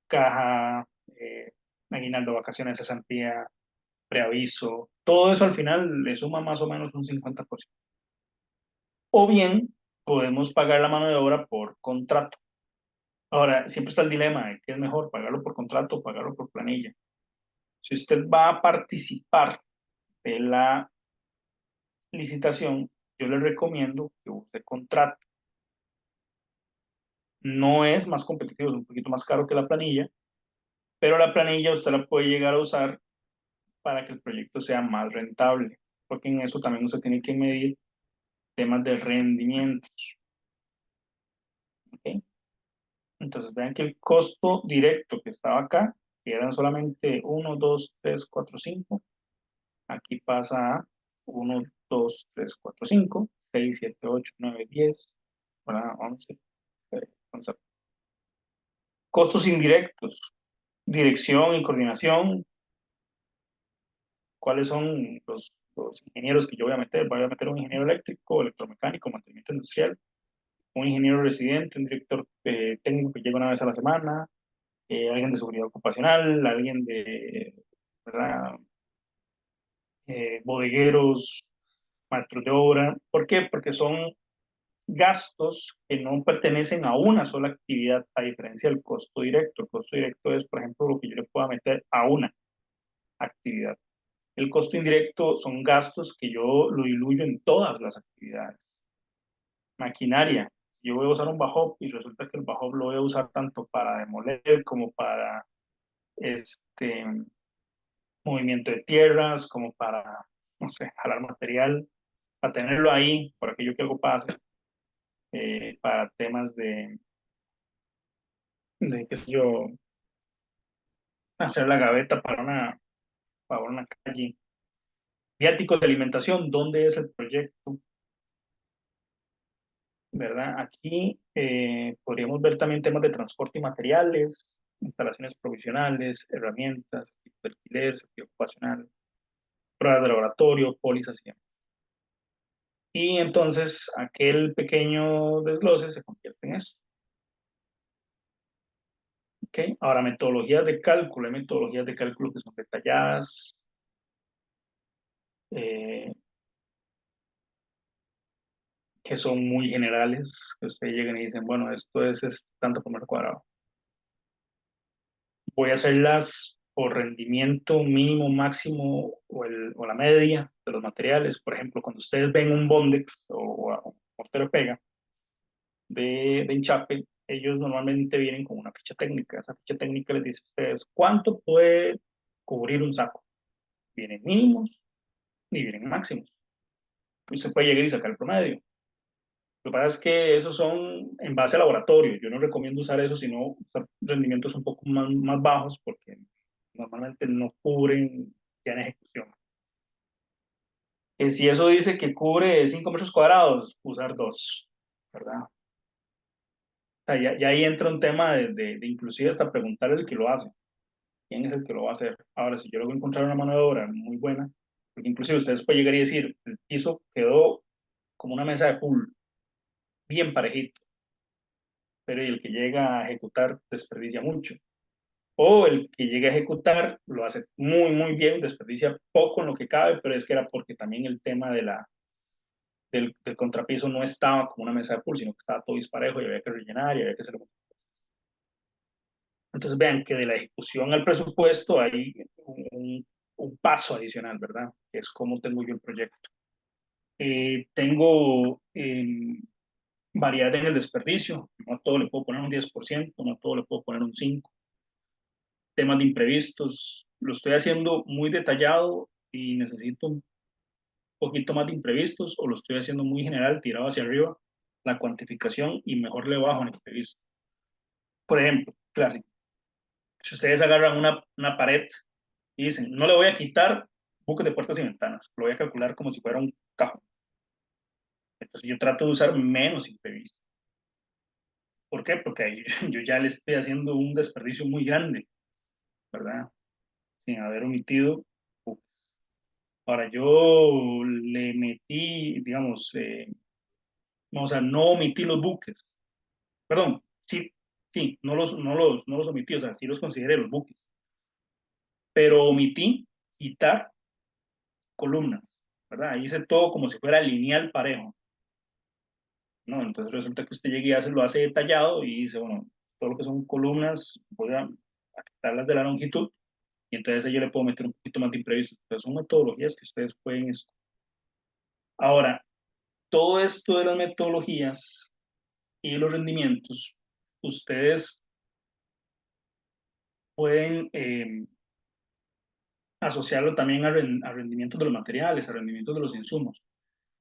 caja, aguinaldo, vacaciones, cesantía, preaviso, todo eso al final le suma más o menos un 50%. O bien, podemos pagar la mano de obra por contrato. Ahora, siempre está el dilema de qué es mejor, pagarlo por contrato o pagarlo por planilla. Si usted va a participar de la licitación, yo le recomiendo que use contrato. No es más competitivo, es un poquito más caro que la planilla, pero la planilla usted la puede llegar a usar para que el proyecto sea más rentable, porque en eso también usted tiene que medir temas de rendimientos. ¿Okay? Entonces vean que el costo directo que estaba acá, que eran solamente 1, 2, 3, 4, 5, aquí pasa a 1, 2, 3, 4, 5, 6, 7, 8, 9, 10, 11, 11. Costos indirectos, dirección y coordinación. ¿Cuáles son los ingenieros que yo voy a meter? Voy a meter un ingeniero eléctrico, electromecánico, mantenimiento industrial, un ingeniero residente, un director técnico que llega una vez a la semana, alguien de seguridad ocupacional, alguien de, ¿verdad? Bodegueros, maestros de obra. ¿Por qué? Porque son gastos que no pertenecen a una sola actividad, a diferencia del costo directo. El costo directo es, por ejemplo, lo que yo le pueda meter a una actividad. El costo indirecto son gastos que yo lo diluyo en todas las actividades. Maquinaria. Yo voy a usar un bajop y resulta que el bajop lo voy a usar tanto para demoler como para este movimiento de tierras, como para, no sé, jalar material, para tenerlo ahí, por aquello que algo pase, para temas qué sé yo, hacer la gaveta para una calle. Viáticos de alimentación, ¿dónde es el proyecto? ¿Verdad? Aquí podríamos ver también temas de transporte y materiales, instalaciones provisionales, herramientas, equipo de alquiler, servicio ocupacional, pruebas de laboratorio, pólizas y demás. Y entonces aquel pequeño desglose se convierte en eso. ¿Okay? Ahora, metodologías de cálculo, hay metodologías de cálculo que son detalladas, eh, que son muy generales, que ustedes llegan y dicen, bueno, esto es tanto por metro cuadrado. Voy a hacerlas por rendimiento mínimo, máximo o la media de los materiales. Por ejemplo, cuando ustedes ven un Bondex o mortero de pega, de enchape, ellos normalmente vienen con una ficha técnica. Esa ficha técnica les dice a ustedes cuánto puede cubrir un saco. Vienen mínimos y vienen máximos. Usted puede llegar y sacar el promedio. Lo que pasa es que esos son en base a laboratorio. Yo no recomiendo usar eso, sino usar rendimientos un poco más bajos porque normalmente no cubren ya en ejecución. Si eso dice que cubre 5 metros cuadrados, usar 2, ¿verdad? O sea, ya ahí entra un tema de inclusive hasta preguntarle al que lo hace. ¿Quién es el que lo va a hacer? Ahora, si yo logro encontrar una mano de obra muy buena, porque inclusive ustedes pueden llegar y decir, el piso quedó como una mesa de pool, bien parejito, pero el que llega a ejecutar desperdicia mucho. O el que llega a ejecutar lo hace muy bien, desperdicia poco en lo que cabe, pero es que era porque también el tema del contrapiso no estaba como una mesa de pool, sino que estaba todo disparejo y había que rellenar y había que hacer. Entonces vean que de la ejecución al presupuesto hay un paso adicional, ¿verdad? Que es cómo tengo yo el proyecto. Tengo variedad en el desperdicio, no a todo le puedo poner un 10%, no a todo le puedo poner un 5%. Temas de imprevistos, lo estoy haciendo muy detallado y necesito un poquito más de imprevistos o lo estoy haciendo muy general, tirado hacia arriba, la cuantificación y mejor le bajo en imprevisto. Por ejemplo, clásico, si ustedes agarran una pared y dicen, no le voy a quitar buques de puertas y ventanas, lo voy a calcular como si fuera un cajón. Entonces yo trato de usar menos imprevisto. ¿Por qué? Porque ahí yo ya le estoy haciendo un desperdicio muy grande, ¿verdad? Sin haber omitido buques. Ahora yo le metí, digamos, no, o sea, no omití los buques. Perdón, sí, sí, no los omití, o sea, sí los consideré los buques. Pero omití quitar columnas, ¿verdad? Ahí hice todo como si fuera lineal parejo. ¿No? Entonces resulta que usted llega y lo hace detallado y dice, bueno, todo lo que son columnas, voy a quitarlas de la longitud y entonces yo le puedo meter un poquito más de imprevisto. Entonces son metodologías que ustedes pueden. Ahora, todo esto de las metodologías y los rendimientos, ustedes pueden asociarlo también a rendimientos de los materiales, a rendimientos de los insumos.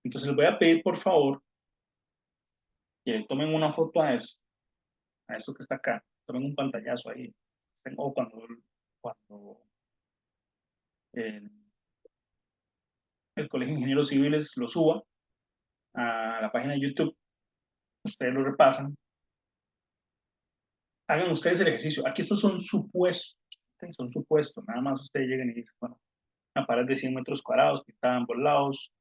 Entonces les voy a pedir, por favor, que tomen una foto a esto que está acá, tomen un pantallazo ahí, o cuando el Colegio de Ingenieros Civiles lo suba a la página de YouTube, ustedes lo repasan, hagan ustedes el ejercicio. Aquí estos son supuestos, ¿okay? Son supuestos, nada más ustedes lleguen y dicen, bueno, una pared de 100 metros cuadrados pintada en ambos lados,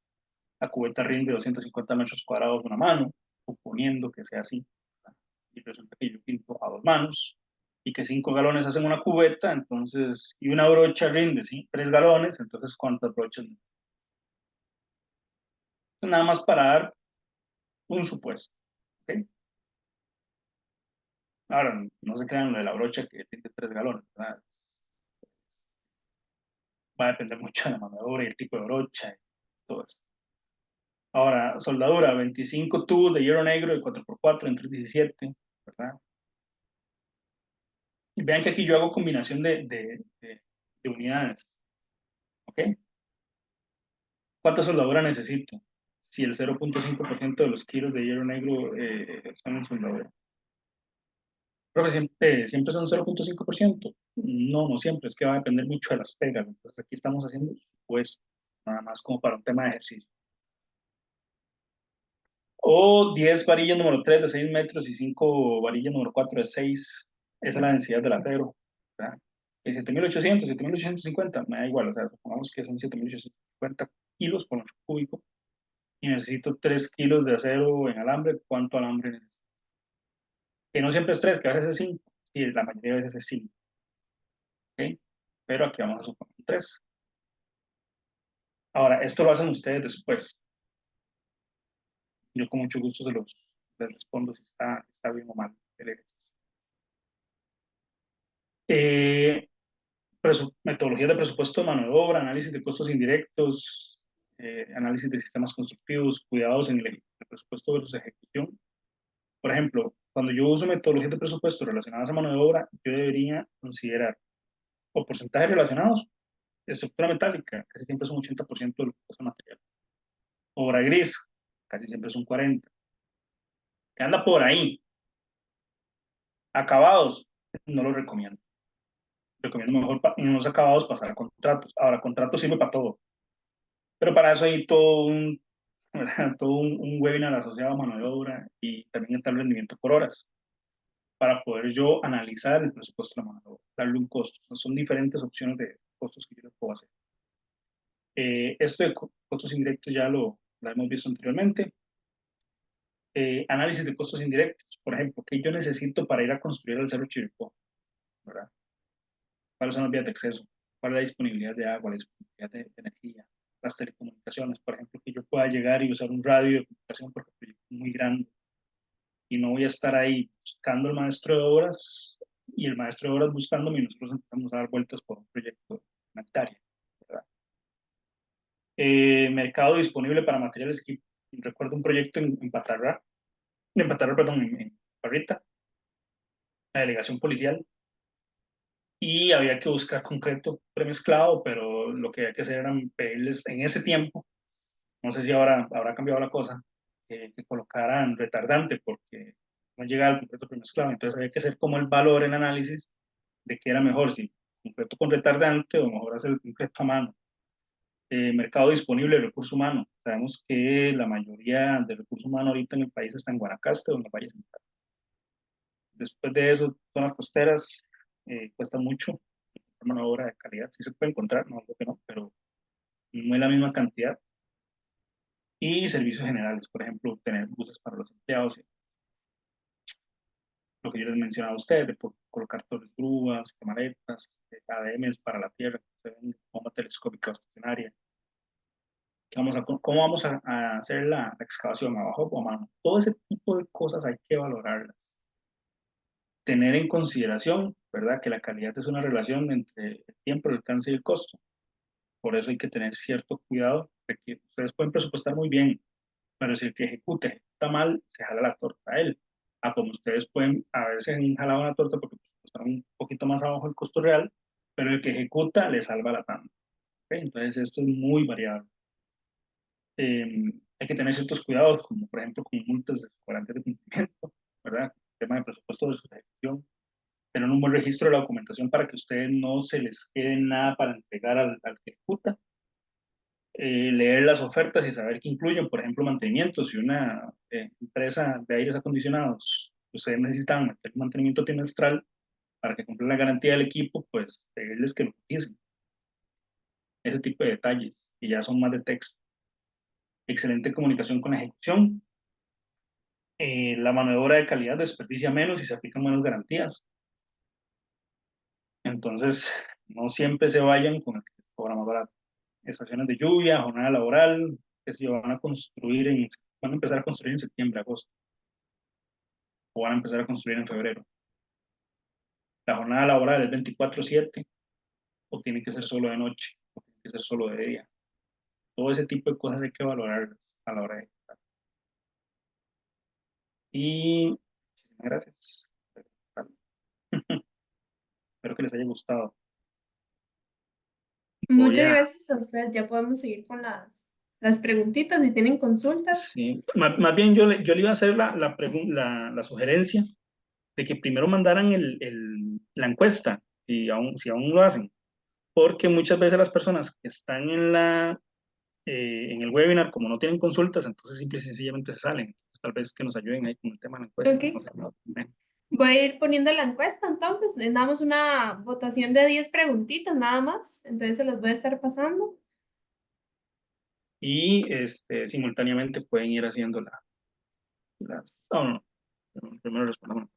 la cubeta rinde 250 metros cuadrados de una mano, suponiendo que sea así, ¿verdad? Y resulta que yo pinto a 2 manos, y que 5 galones hacen una cubeta, entonces, y una brocha rinde, ¿sí? 3 galones, entonces, ¿cuántas brochas? Nada más para dar un supuesto, ¿ok? Ahora, no se crean lo de la brocha que tiene 3 galones, ¿verdad? Va a depender mucho de la mano de obra y el tipo de brocha y todo eso. Ahora, soldadura, 25 tubos de hierro negro de 4x4 en 317, ¿verdad? Y vean que aquí yo hago combinación de unidades, ¿ok? ¿Cuánta soldadura necesito? Si el 0.5% de los kilos de hierro negro son en soldadura. Creo que siempre son 0.5%. No, no siempre, es que va a depender mucho de las pegas. Entonces aquí estamos haciendo pues nada más como para un tema de ejercicio. O 10 varillas número 3 de 6 metros y 5 varillas número 4 de 6. Esa es la densidad del acero, ¿verdad? Y 7.800, 7.850, me da igual, o sea, supongamos que son 7.850 kilos por metro cúbico y necesito 3 kilos de acero en alambre. ¿Cuánto alambre necesito? Que no siempre es 3, que a veces es 5, y la mayoría de veces es 5, ¿ok? Pero aquí vamos a suponer 3. Ahora, esto lo hacen ustedes después. Yo con mucho gusto les respondo si está bien o mal el ejercicio. Eh, Metodologías de presupuesto de mano de obra, análisis de costos indirectos, análisis de sistemas constructivos, cuidados en el de presupuesto versus ejecución. Por ejemplo, cuando yo uso metodologías de presupuesto relacionadas a mano de obra, yo debería considerar o porcentajes relacionados, estructura metálica, casi siempre es un 80% de lo que cuesta material. Obra gris, casi siempre es un 40%. Que anda por ahí. Acabados, no lo recomiendo. Recomiendo mejor en unos acabados pasar a contratos. Ahora, contratos sirve para todo. Pero para eso hay todo un, ¿verdad? Todo un webinar asociado a mano de obra y también está el rendimiento por horas para poder yo analizar el presupuesto de la mano de obra, darle un costo. Son diferentes opciones de costos que yo le puedo hacer. Esto de costos indirectos ya lo hemos visto anteriormente. Análisis de costos indirectos, por ejemplo, ¿qué yo necesito para ir a construir el Cerro Chirripó? ¿Verdad? ¿Cuáles son las vías de acceso? ¿Cuál es la disponibilidad de agua, la disponibilidad de energía? Las telecomunicaciones, por ejemplo, que yo pueda llegar y usar un radio de comunicación porque el proyecto es muy grande y no voy a estar ahí buscando al maestro de obras y el maestro de obras buscándome y nosotros empezamos a dar vueltas por un proyecto de una hectárea, ¿verdad? Mercado disponible para materiales equipo. Recuerdo un proyecto en Patarra, perdón, en Parrita, la delegación policial, y había que buscar concreto premezclado, pero lo que había que hacer era pedirles en ese tiempo, no sé si ahora habrá cambiado la cosa, que colocaran retardante porque no llegaba el concreto premezclado, entonces había que hacer como el valor en análisis de qué era mejor, si concreto con retardante o mejor hacer el concreto a mano. Mercado disponible de recurso humano. Sabemos que la mayoría del recurso humano ahorita en el país está en Guanacaste o en el Valle Central. Después de eso, zonas costeras, cuesta mucho, mano de obra de calidad, sí se puede encontrar, no digo que no, pero no es la misma cantidad. Y servicios generales, por ejemplo, tener buses para los empleados, lo que yo les mencionaba a ustedes, de colocar torres grúas, camaretas, ADMs para la tierra, bomba telescópica o estacionaria. ¿Cómo vamos a hacer la excavación, abajo o a mano? Todo ese tipo de cosas hay que valorarlas. Tener en consideración, ¿verdad?, que la calidad es una relación entre el tiempo, el alcance y el costo. Por eso hay que tener cierto cuidado de que ustedes pueden presupuestar muy bien, pero si el que ejecuta mal, se jala la torta a él. A como ustedes pueden haberse jalado una torta porque están un poquito más abajo del costo real, pero el que ejecuta le salva la tanda. ¿Okay? Entonces esto es muy variable. Hay que tener ciertos cuidados, como por ejemplo con multas de garantías de cumplimiento, ¿verdad? Tema de presupuesto de su ejecución. Tener un buen registro de la documentación para que a ustedes no se les quede nada para entregar al que ejecuta. Leer las ofertas y saber qué incluyen, por ejemplo, mantenimiento. Si una empresa de aires acondicionados, ustedes necesitan meter mantenimiento trimestral para que cumpla la garantía del equipo, pues pedirles que lo utilicen. Ese tipo de detalles, y ya son más de texto. Excelente comunicación con la ejecución. La mano de obra de calidad desperdicia menos y se aplican menos garantías. Entonces, no siempre se vayan con el que cobra más barato. Estaciones de lluvia, jornada laboral, que se van a empezar a construir en septiembre, agosto, o van a empezar a construir en febrero. La jornada laboral es 24/7, o tiene que ser solo de noche, o tiene que ser solo de día. Todo ese tipo de cosas hay que valorar a la hora de ejecutar. Y muchísimas gracias. Espero que les haya gustado. Voy Muchas a, gracias a usted. Ya podemos seguir con las preguntitas. Si tienen consultas. sí, más bien yo le iba a hacer la sugerencia de que primero mandaran la encuesta, si aún lo hacen, porque muchas veces las personas que están en el webinar, como no tienen consultas, entonces simple y sencillamente se salen. Entonces, tal vez que nos ayuden ahí con el tema de la encuesta. No Ok. sé, no, Voy a ir poniendo la encuesta, entonces. Damos una votación de 10 preguntitas nada más. Entonces se las voy a estar pasando. y simultáneamente pueden ir haciendo no, primero respondamos.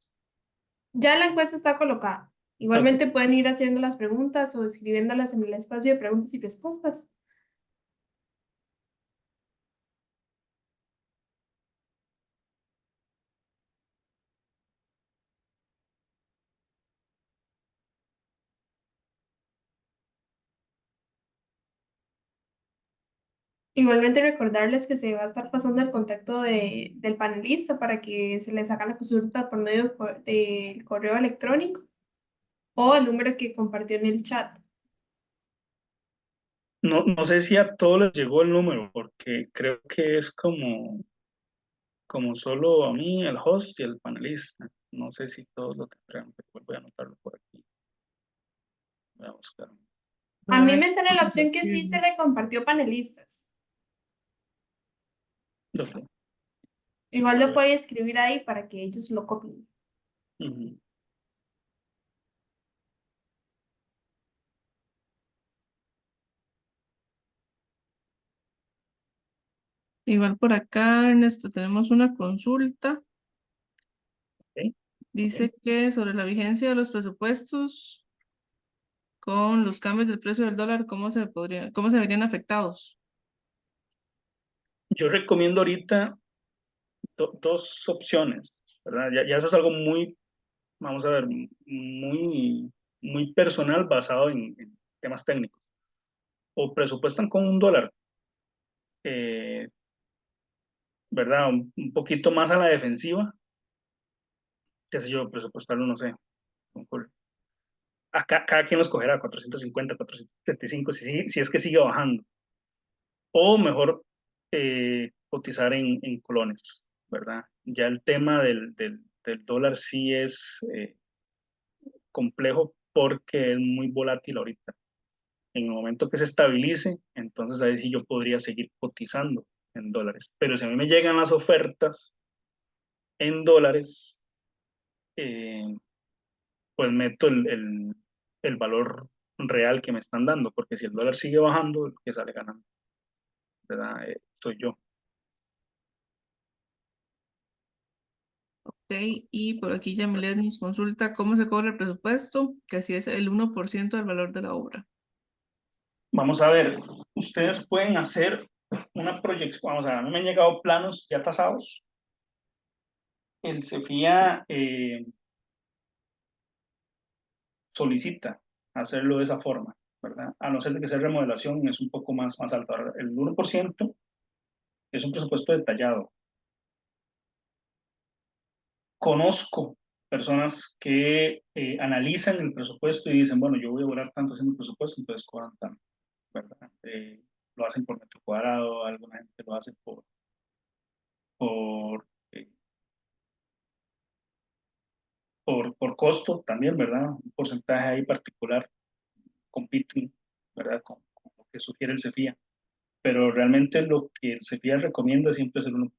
Ya la encuesta está colocada. Ok, Igualmente pueden ir haciendo las preguntas o escribiéndolas en el espacio de preguntas y respuestas. Igualmente recordarles que se va a estar pasando el contacto del panelista para que se les haga la consulta por medio del correo electrónico o el número que compartió en el chat. No, no sé si a todos les llegó el número, porque creo que es como solo a mí, el host y el panelista. No sé si todos lo tendrán, pero voy a anotarlo por aquí. Voy a buscar. A Para mí me eso, sale la opción que sí se le compartió panelistas. Ok. Igual lo puede escribir ahí para que ellos lo copien. Ujú. igual por acá, Ernesto, tenemos una consulta. Ok, ok. Dice que sobre la vigencia de los presupuestos con los cambios del precio del dólar, cómo se verían afectados? Yo recomiendo ahorita dos opciones, ¿verdad? Ya eso es algo muy, vamos a ver, muy personal basado en temas técnicos. O presupuestan con un dólar, eh, ¿verdad? Un poquito más a la defensiva, qué sé yo, presupuestarlo, no sé, por- cada quien lo escogerá, 450, 475, si es que sigue bajando. O mejor cotizar en colones, ¿verdad? Ya el tema del dólar sí es complejo porque es muy volátil ahorita. En el momento que se estabilice, entonces ahí sí yo podría seguir cotizando en dólares. Pero si a mí me llegan las ofertas en dólares, eh, pues meto el valor real que me están dando, porque si el dólar sigue bajando, el que sale ganando, ¿verdad? Soy yo. Ok, y por aquí Yamilet nos consulta cómo se cobra el presupuesto, que si es el 1% del valor de la obra. Vamos a ver, ustedes pueden hacer una proyección, vamos a ver, a mí me han llegado planos ya tasados. El CEFIA solicita hacerlo de esa forma, ¿verdad? A no ser de que sea remodelación, es un poco más alto. Ahora, el 1% es un presupuesto detallado. Conozco personas que analizan el presupuesto y dicen, bueno, yo voy a durar tanto haciendo el presupuesto, entonces cobran tanto, ¿verdad? Lo hacen por metro cuadrado, alguna gente lo hace por, eh, por costo también, ¿verdad? Un porcentaje ahí particular compiten, ¿verdad? Con lo que sugiere el CEFIA. Pero realmente lo que el CEFIA recomienda siempre es el 1.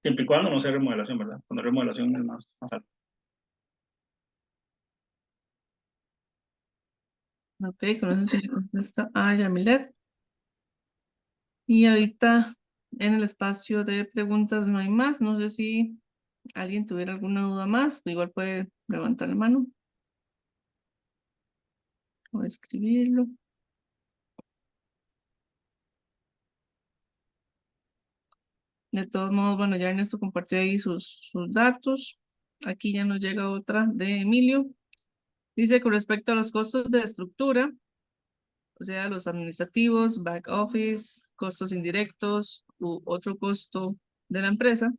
Siempre y cuando no sea remodelación, ¿verdad? Cuando remodelación es más alto. Ok, con eso se le contesta a Yamilet. Y ahorita en el espacio de preguntas no hay más. No sé si alguien tuviera alguna duda más, igual puede levantar la mano o escribirlo. De todos modos, bueno, ya Ernesto compartió ahí sus datos. Aquí ya nos llega otra de Emilio. Dice con respecto a los costos de estructura, o sea, los administrativos, back office, costos indirectos u otro costo de la empresa,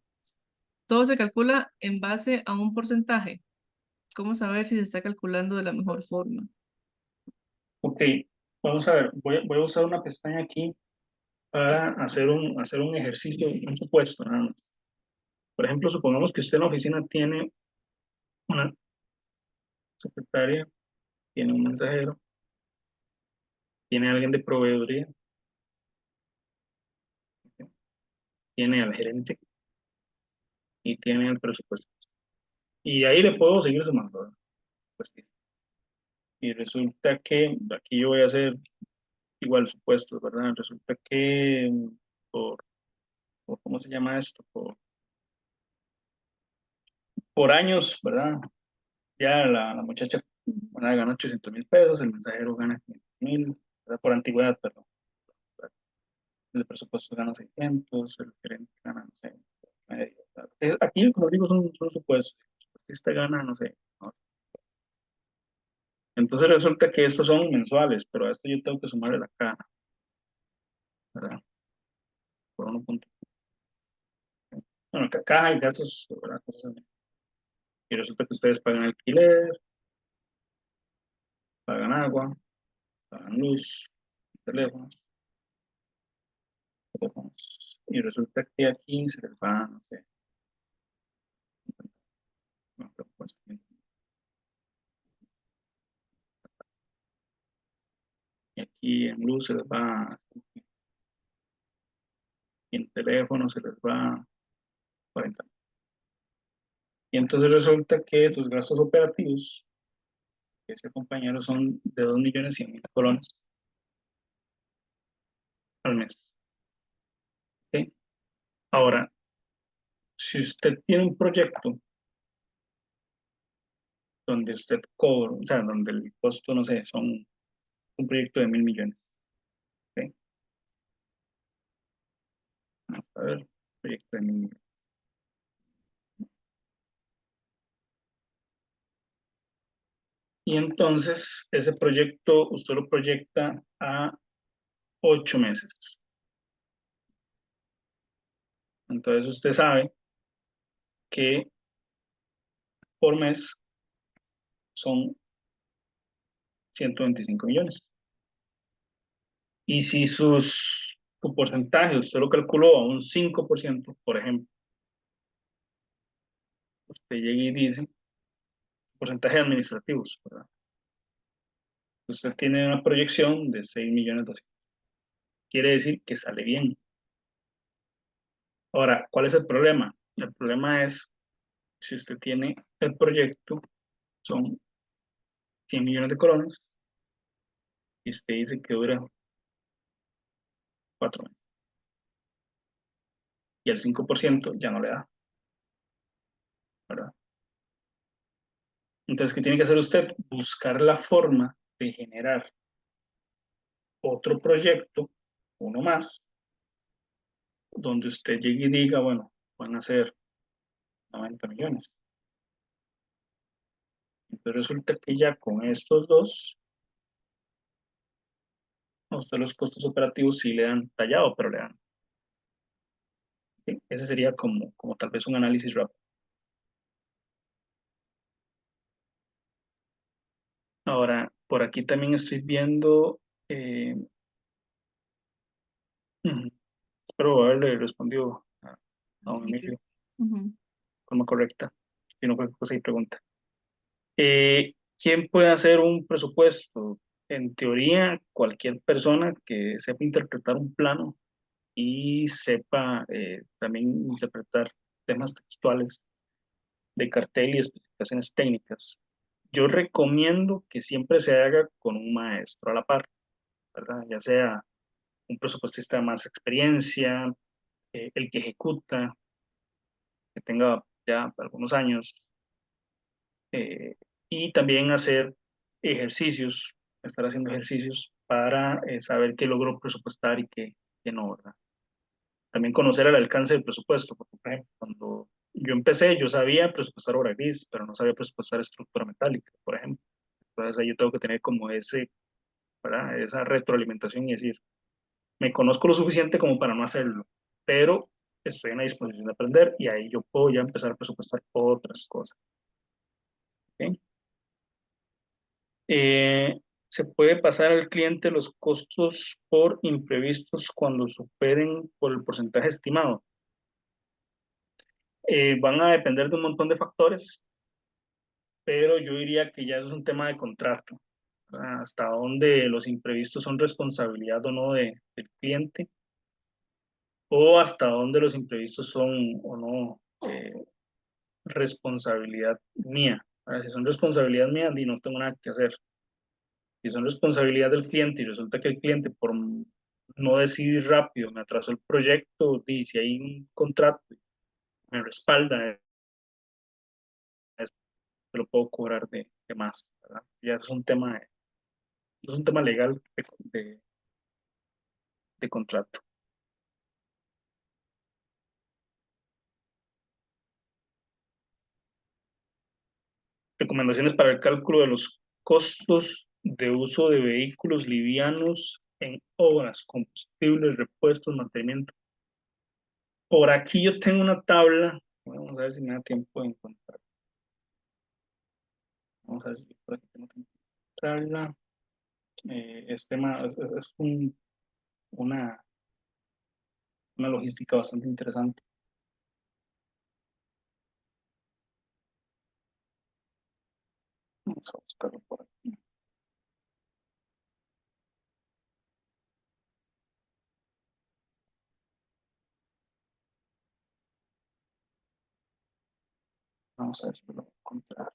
todo se calcula en base a un porcentaje. ¿Cómo saber si se está calculando de la mejor forma? Ok, vamos a ver, voy a usar una pestaña aquí para hacer un ejercicio, un supuesto, nada más. Por ejemplo, supongamos que usted en la oficina tiene una secretaria, tiene un mensajero, tiene alguien de proveeduría, tiene al gerente y tiene el presupuesto. Y ahí le puedo seguir sumando, ¿verdad? Pues, sí. Y resulta que aquí yo voy a hacer igual supuestos, ¿verdad? Resulta que ¿cómo se llama esto? Por años, ¿verdad? Ya la muchacha, ¿verdad? Gana 800.000 pesos, el mensajero gana 500.000, ¿verdad? Por antigüedad, perdón. El presupuesto gana 600, el gerente gana, no sé, medio, ¿verdad? Aquí, como digo, son supuestos. Este gana, no sé, ¿no? Entonces Entonces resulta que estos son mensuales, pero a esto yo tengo que sumarle la caja, ¿verdad? Por 1 punto. Bueno, caja y gastos, ¿verdad? Y resulta que ustedes pagan alquiler, pagan agua, pagan luz, teléfonos, teléfonos. Y resulta que aquí se les va, no sé, no, pero pues, y aquí en luz se les va, y en teléfono se les va 40. Y entonces resulta que tus gastos operativos, que ese compañero, son de 2.100.000 colones al mes. ¿Ok? Ahora, si usted tiene un proyecto donde usted cobra, o sea, donde el costo, no sé, son un proyecto de 1.000.000.000. ¿Ok? Vamos a ver, proyecto de 1.000.000.000. Y entonces ese proyecto usted lo proyecta a 8 meses. Entonces usted sabe que por mes son 125 millones. Y si su porcentaje usted lo calculó a un 5%, por ejemplo, usted llega y dice, porcentaje administrativos, ¿verdad? Usted tiene una proyección de 6.200.000. Quiere decir que sale bien. Ahora, ¿cuál es el problema? El problema es, si usted tiene el proyecto, son 100 millones de colones, y usted dice que dura 4 meses. Y el 5% ya no le da, ¿verdad? Entonces, ¿qué tiene que hacer usted? Buscar la forma de generar otro proyecto, uno más, donde usted llegue y diga, bueno, van a ser 90 millones. Entonces resulta que ya con estos dos, a usted los costos operativos sí le dan tallado, pero le dan. ¿Sí? Ese sería como tal vez un análisis rápido. Ahora, por aquí también estoy viendo, ujú, espero haberle respondido a don Emilio de Ujú. forma correcta, si no cualquier cosa y pregunta. ¿Quién puede hacer un presupuesto? En teoría, cualquier persona que sepa interpretar un plano y sepa también interpretar temas textuales de cartel y especificaciones técnicas. Yo recomiendo que siempre se haga con un maestro a la par, ¿verdad? Ya sea un presupuestista de más experiencia, el que ejecuta, que tenga ya algunos años, eh, y también hacer ejercicios, estar haciendo ejercicios para saber qué logró presupuestar y qué no, ¿verdad? También conocer el alcance del presupuesto, porque, por ejemplo, cuando yo empecé, yo sabía presupuestar obra gris, pero no sabía presupuestar estructura metálica, por ejemplo. Entonces ahí yo tengo que tener como ¿verdad? Esa retroalimentación y decir, me conozco lo suficiente como para no hacerlo, pero estoy en la disposición de aprender y ahí yo puedo ya empezar a presupuestar otras cosas. ¿Ok? Eh, se puede pasar al cliente los costos por imprevistos cuando superen por el porcentaje estimado. Van a depender de un montón de factores, pero yo diría que ya eso es un tema de contrato. Hasta dónde los imprevistos son responsabilidad o no del cliente, o hasta dónde los imprevistos son o no responsabilidad mía. Si son responsabilidad mía, no tengo nada que hacer. Si son responsabilidad del cliente y resulta que el cliente por no decidir rápido me atrasó el proyecto, y si hay un contrato me respalda, te lo puedo cobrar de más, ¿verdad? Ya es un tema legal de contrato. Recomendaciones para el cálculo de los costos de uso de vehículos livianos en obras, combustibles, repuestos, mantenimiento. Por aquí yo tengo una tabla, vamos a ver si me da tiempo de encontrar. Vamos a ver si por aquí tengo tiempo de encontrarla. Es una logística bastante interesante. Vamos a buscarlo por aquí. Vamos a ver si lo voy a encontrar.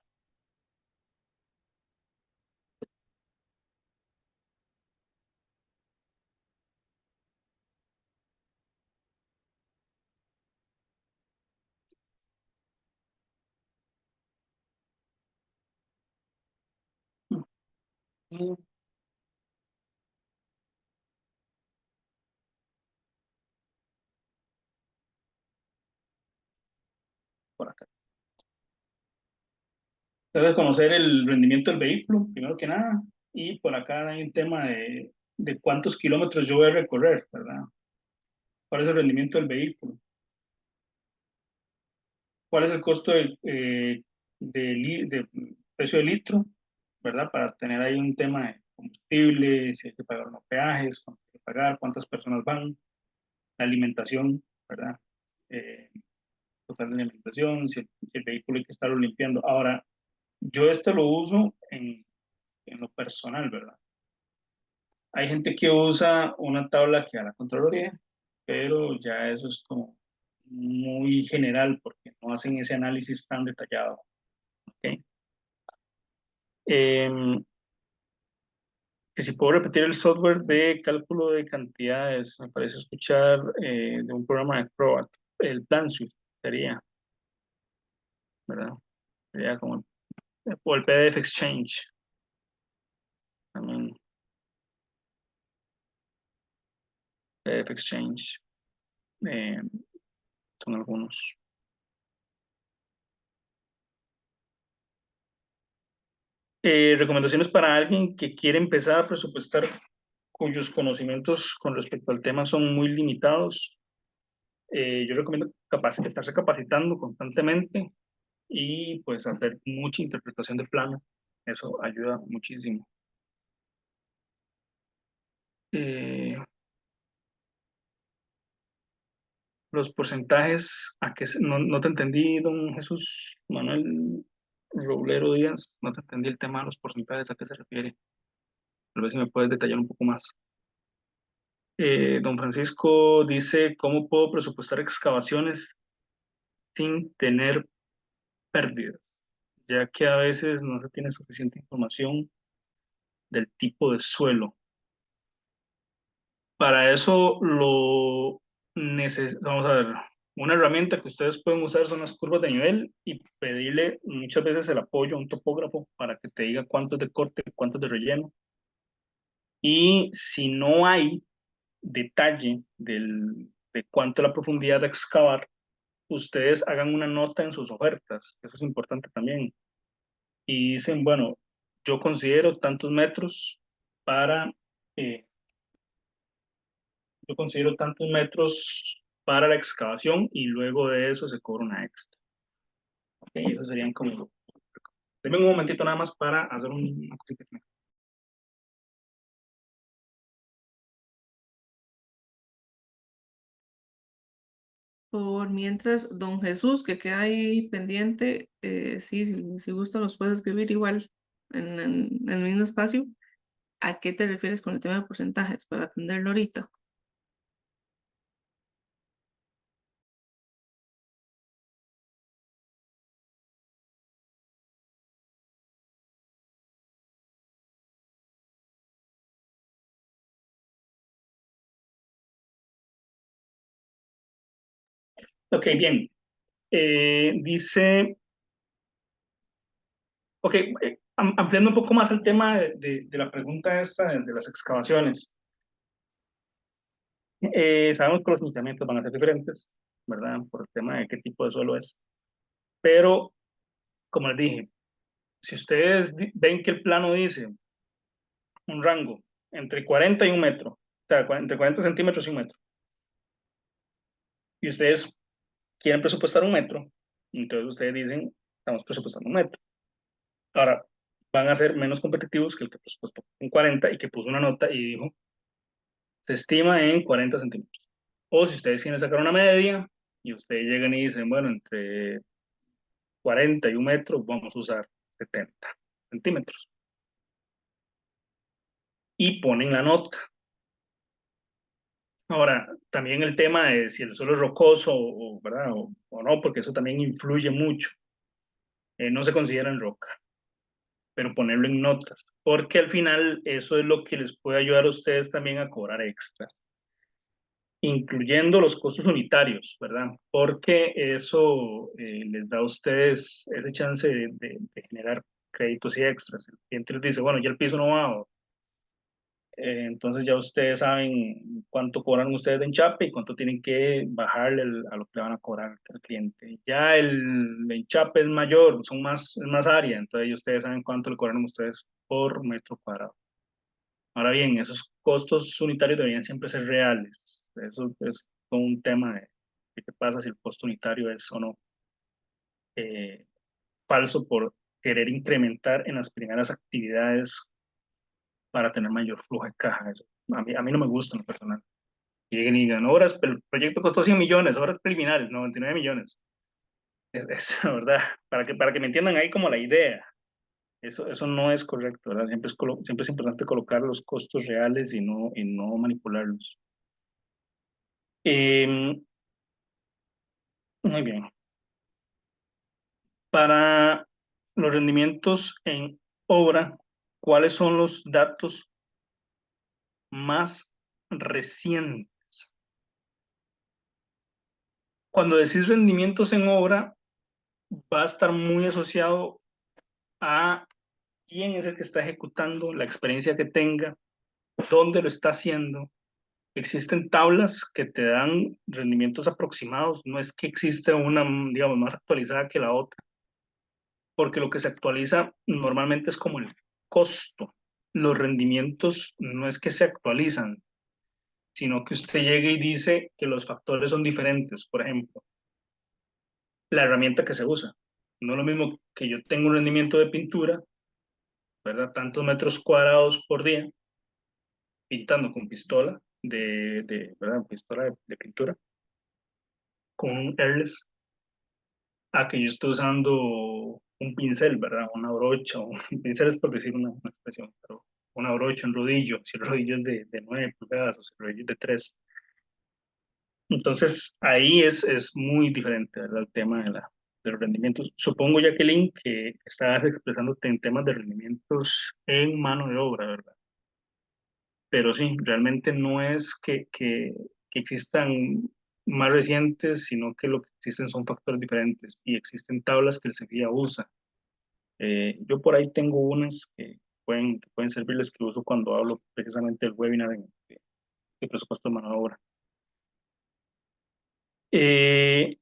Mm, Por acá. Debe conocer el rendimiento del vehículo, primero que nada, y por acá hay un tema de cuántos kilómetros yo voy a recorrer, ¿verdad? ¿Cuál es el rendimiento del vehículo? ¿Cuál es el costo de precio de litro, ¿verdad? Para tener ahí un tema de combustible, si hay que pagar unos peajes, cuánto hay que pagar, cuántas personas van, la alimentación, ¿verdad? Eh, Total de alimentación, si el vehículo hay que estarlo limpiando. Ahora, yo este lo uso en lo personal, ¿verdad? Hay gente que usa una tabla que a la Contraloría, pero ya eso es como muy general porque no hacen ese análisis tan detallado. ¿Ok? Em, que si puedo repetir el software de cálculo de cantidades, me parece escuchar de un programa de Acrobat, el PlanSwift sería, ¿verdad? Sería como, o el PDF Exchange, también PDF Exchange, eh, son algunos. Recomendaciones para alguien que quiere empezar a presupuestar cuyos conocimientos con respecto al tema son muy limitados. Yo recomiendo estarse capacitando constantemente y pues hacer mucha interpretación de plano. Eso ayuda muchísimo. Eh, los porcentajes, no te entendí, don Jesús Manuel Roblero Díaz, no te entendí el tema de los porcentajes, ¿a qué se refiere? A ver si me puedes detallar un poco más. Don Francisco dice, ¿cómo puedo presupuestar excavaciones sin tener pérdidas? Ya que a veces no se tiene suficiente información del tipo de suelo. Para eso vamos a ver, una herramienta que ustedes pueden usar son las curvas de nivel y pedirle muchas veces el apoyo a un topógrafo para que te diga cuánto es de corte, cuánto es de relleno. Y si no hay detalle de cuánto es la profundidad de excavar, ustedes hagan una nota en sus ofertas, eso es importante también. Y dicen, bueno, yo considero tantos metros para eh, yo considero tantos metros para la excavación y luego de eso se cobra una extra. Okay, eso serían como... Denme un momentito nada más para hacer una cosita. Por mientras, don Jesús, que queda ahí pendiente, sí, si gusta los puedes escribir igual en el mismo espacio. ¿A qué te refieres con el tema de porcentajes? Para atenderlo ahorita. Ok, bien. Dice, ok, ampliando un poco más el tema de la pregunta esta de las excavaciones. Sabemos que los lineamientos van a ser diferentes, ¿verdad? Por el tema de qué tipo de suelo es. Pero, como les dije, Si ustedes ven que el plano dice un rango entre 40 y un metro, o sea, entre 40 centímetros y un metro, y ustedes quieren presupuestar un metro, entonces ustedes dicen, estamos presupuestando un metro. Ahora, van a ser menos competitivos que el que presupuestó un 40 y que puso una nota y dijo, se estima en 40 centímetros. O si ustedes quieren sacar una media y ustedes llegan y dicen, bueno, entre 40 y un metro vamos a usar 70 centímetros. Y ponen la nota. Ahora, también el tema de si el suelo es rocoso ¿verdad? O no, porque eso también influye mucho. No se considera en roca, pero ponerlo en notas, porque al final eso es lo que les puede ayudar a ustedes también a cobrar extras, incluyendo los costos unitarios, ¿verdad? Porque eso les da a ustedes ese chance de generar créditos y extras. El cliente les dice, bueno, ya el piso no va, entonces ya ustedes saben cuánto cobran ustedes de enchape y cuánto tienen que bajarle a lo que le van a cobrar al cliente. Ya el enchape es mayor, es más área, entonces ya ustedes saben cuánto le cobran ustedes por metro cuadrado. Ahora bien, esos costos unitarios deberían siempre ser reales. Eso es todo un tema de qué pasa si el costo unitario es o no eh, falso por querer incrementar en las primeras actividades para tener mayor flujo de caja. Eso, a mí no me gusta en lo personal. Lleguen y digan, obras, el proyecto costó 100 millones, obras preliminares, 99 millones. Es verdad, para que me entiendan ahí como la idea. Eso no es correcto, ¿verdad? Siempre es importante colocar los costos reales y no manipularlos. Eh, Muy bien. Para los rendimientos en obra, ¿cuáles son los datos más recientes? Cuando decís rendimientos en obra, va a estar muy asociado a quién es el que está ejecutando, la experiencia que tenga, dónde lo está haciendo. Existen tablas que te dan rendimientos aproximados, no es que exista una, digamos, más actualizada que la otra, porque lo que se actualiza normalmente es como el costo. Los rendimientos no es que se actualizan, sino que usted llega y dice que los factores son diferentes. Por ejemplo, la herramienta que se usa. No es lo mismo que yo tengo un rendimiento de pintura, ¿verdad? Tantos metros cuadrados por día, pintando con pistola ¿verdad? Pistola de pintura, con un airless, a que yo esté usando un pincel, ¿verdad? Una brocha, un pincel es por decir una expresión, pero una brocha, un rodillo, si el rodillo es de 9 pulgadas o si el rodillo es de 3. Entonces, ahí es muy diferente, ¿verdad? El tema de los rendimientos. Supongo, Jacqueline, que estabas expresándote en temas de rendimientos en mano de obra, ¿verdad? Pero sí, realmente no es que existan más recientes, sino que lo que existen son factores diferentes y existen tablas que el SEFIA usa. Yo por ahí tengo unas que pueden servirles que uso cuando hablo precisamente del webinar de presupuesto de mano de obra. Eh,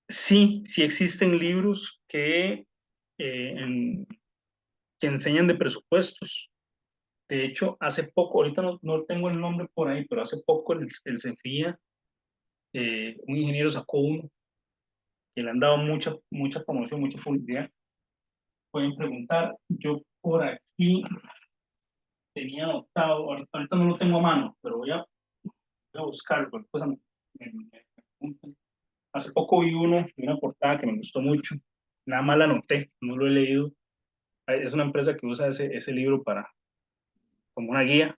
sí, sí existen libros en- que enseñan de presupuestos. De hecho, hace poco, ahorita no tengo el nombre por ahí, pero hace poco el CEFIA, un ingeniero sacó uno que le han dado mucha promoción, mucha publicidad. Pueden preguntar, yo por aquí tenía anotado, ahorita no lo tengo a mano, pero voy a buscarlo, porque pues, me preguntan. Hace poco vi una portada que me gustó mucho, nada más la anoté, no lo he leído. Es una empresa que usa ese libro como una guía,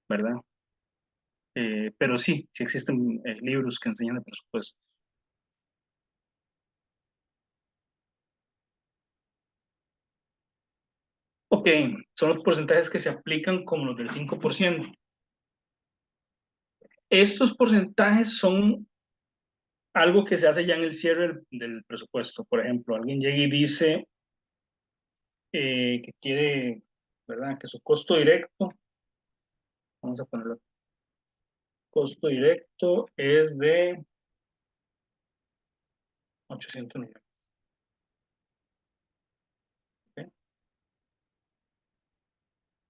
¿verdad? Pero sí, sí existen libros que enseñan de presupuesto. Ok, son los porcentajes que se aplican como los del 5%. Estos porcentajes son algo que se hace ya en el cierre del presupuesto. Por ejemplo, alguien llega y dice que quiere, ¿verdad? Que su costo directo, vamos a ponerlo, costo directo es de 800 millones.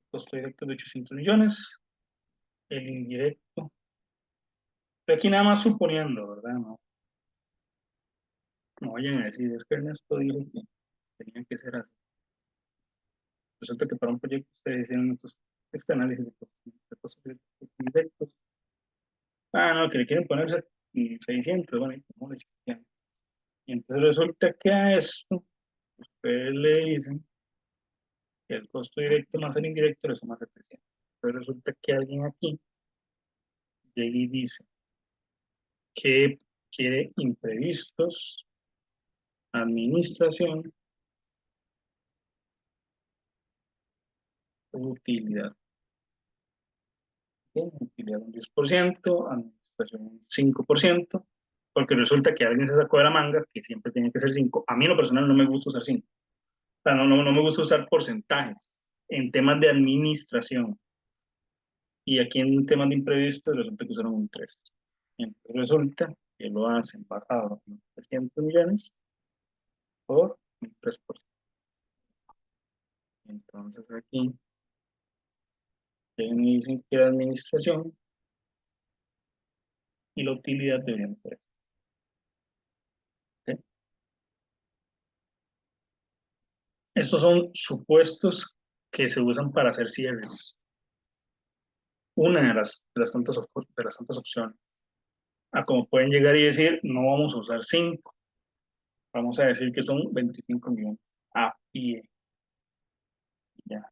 costo directo de 800 millones, el indirecto. Estoy aquí nada más suponiendo, ¿verdad? No, no vayan a decir, es que Ernesto dijo que tenía que ser así. Resulta que para un proyecto ustedes hicieron este análisis de costos directos. Ah, no, que le quieren poner 600, bueno, ¿cómo les quieren? Y entonces resulta que a esto, ustedes le dicen que el costo directo más el indirecto le suma 700. Entonces resulta que alguien aquí llega y dice que quiere imprevistos, administración, utilidad. ¿Sí? Utilidad un 10%, administración un 5%, porque resulta que alguien se sacó de la manga que siempre tiene que ser 5. A mí en lo personal no me gusta usar 5. O sea, no me gusta usar porcentajes en temas de administración. Y aquí en temas de imprevistos resulta que usaron un 3. Entonces resulta que lo hacen basado en 300 millones por un 3%. Entonces aquí me dicen que la administración y la utilidad deberían ser. ¿Okay? Estos son supuestos que se usan para hacer cierres. Una de las tantas opciones. A como pueden llegar y decir, no vamos a usar 5, vamos a decir que son 25 millones a pie. Ya,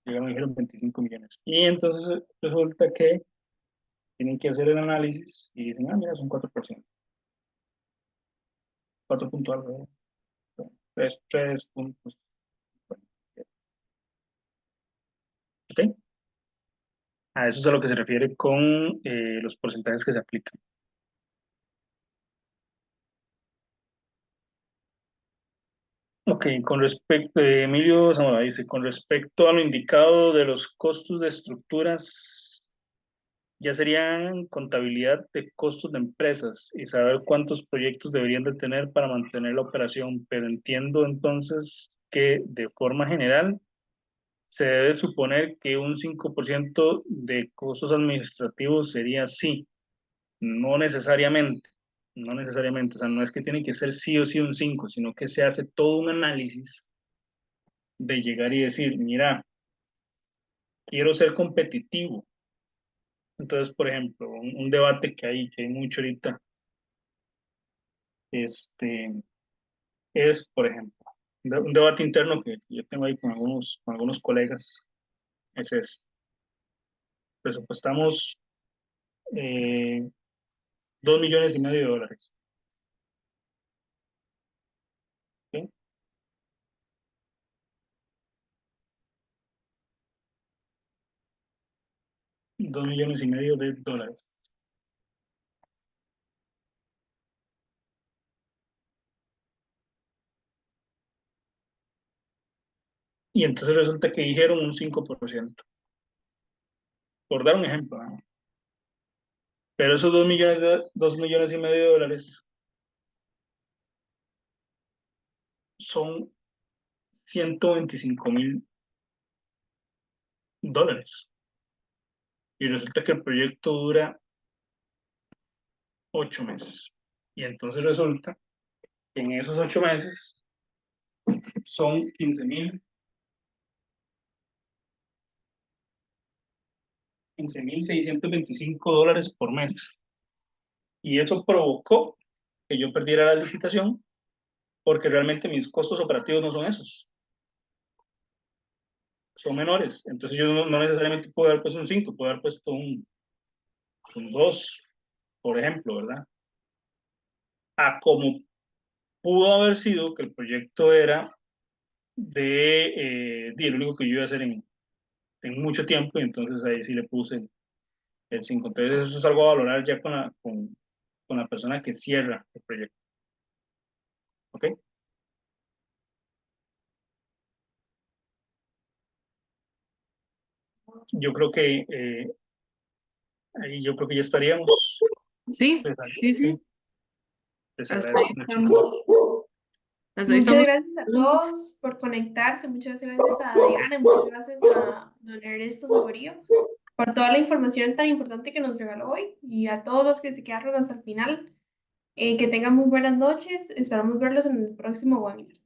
llegaron y dijeron 25 millones. Y entonces resulta que tienen que hacer el análisis y dicen, ah, mira, son 4%. 4 puntos algo, 3 puntos. ¿Ok? A eso es a lo que se refiere con los porcentajes que se aplican. Ok, con respecto, Emilio Zamora dice, con respecto a lo indicado de los costos de estructuras, ya serían contabilidad de costos de empresas y saber cuántos proyectos deberían de tener para mantener la operación, pero entiendo entonces que de forma general se debe suponer que un 5% de costos administrativos sería sí, no necesariamente, no necesariamente, o sea, no es que tiene que ser sí o sí un 5, sino que se hace todo un análisis de llegar y decir, mira, quiero ser competitivo. Entonces, por ejemplo, un debate que hay mucho ahorita, este, es, por ejemplo, un debate interno que yo tengo ahí con algunos colegas, es este. Presupuestamos 2,5 millones de dólares. ¿Sí? 2,5 millones de dólares. Y entonces resulta que dijeron un 5%, por dar un ejemplo, ¿no? Pero esos 2,5 millones de dólares son 125,000 dólares. Y resulta que el proyecto dura 8 meses. Y entonces resulta que en esos 8 meses son 15,625 dólares por mes. Y eso provocó que yo perdiera la licitación porque realmente mis costos operativos no son esos, son menores. Entonces yo no necesariamente puedo haber puesto un 5, puedo haber puesto un 2, por ejemplo, ¿verdad? A como pudo haber sido que el proyecto era de lo único que yo iba a hacer en mucho tiempo, y entonces ahí sí le puse el 5. Entonces eso es algo a valorar ya con la persona que cierra el proyecto. ¿Ok? Yo creo que ahí yo creo que ya estaríamos. Sí, Les, sí, sí. sí, les Hasta agradezco ahí mucho. estamos. Hasta ahí Muchas estamos. gracias a todos por conectarse, muchas gracias a Diana, muchas gracias a don Ernesto Saborío por toda la información tan importante que nos regaló hoy y a todos los que se quedaron hasta el final. Que tengan muy buenas noches, esperamos verlos en el próximo webinar.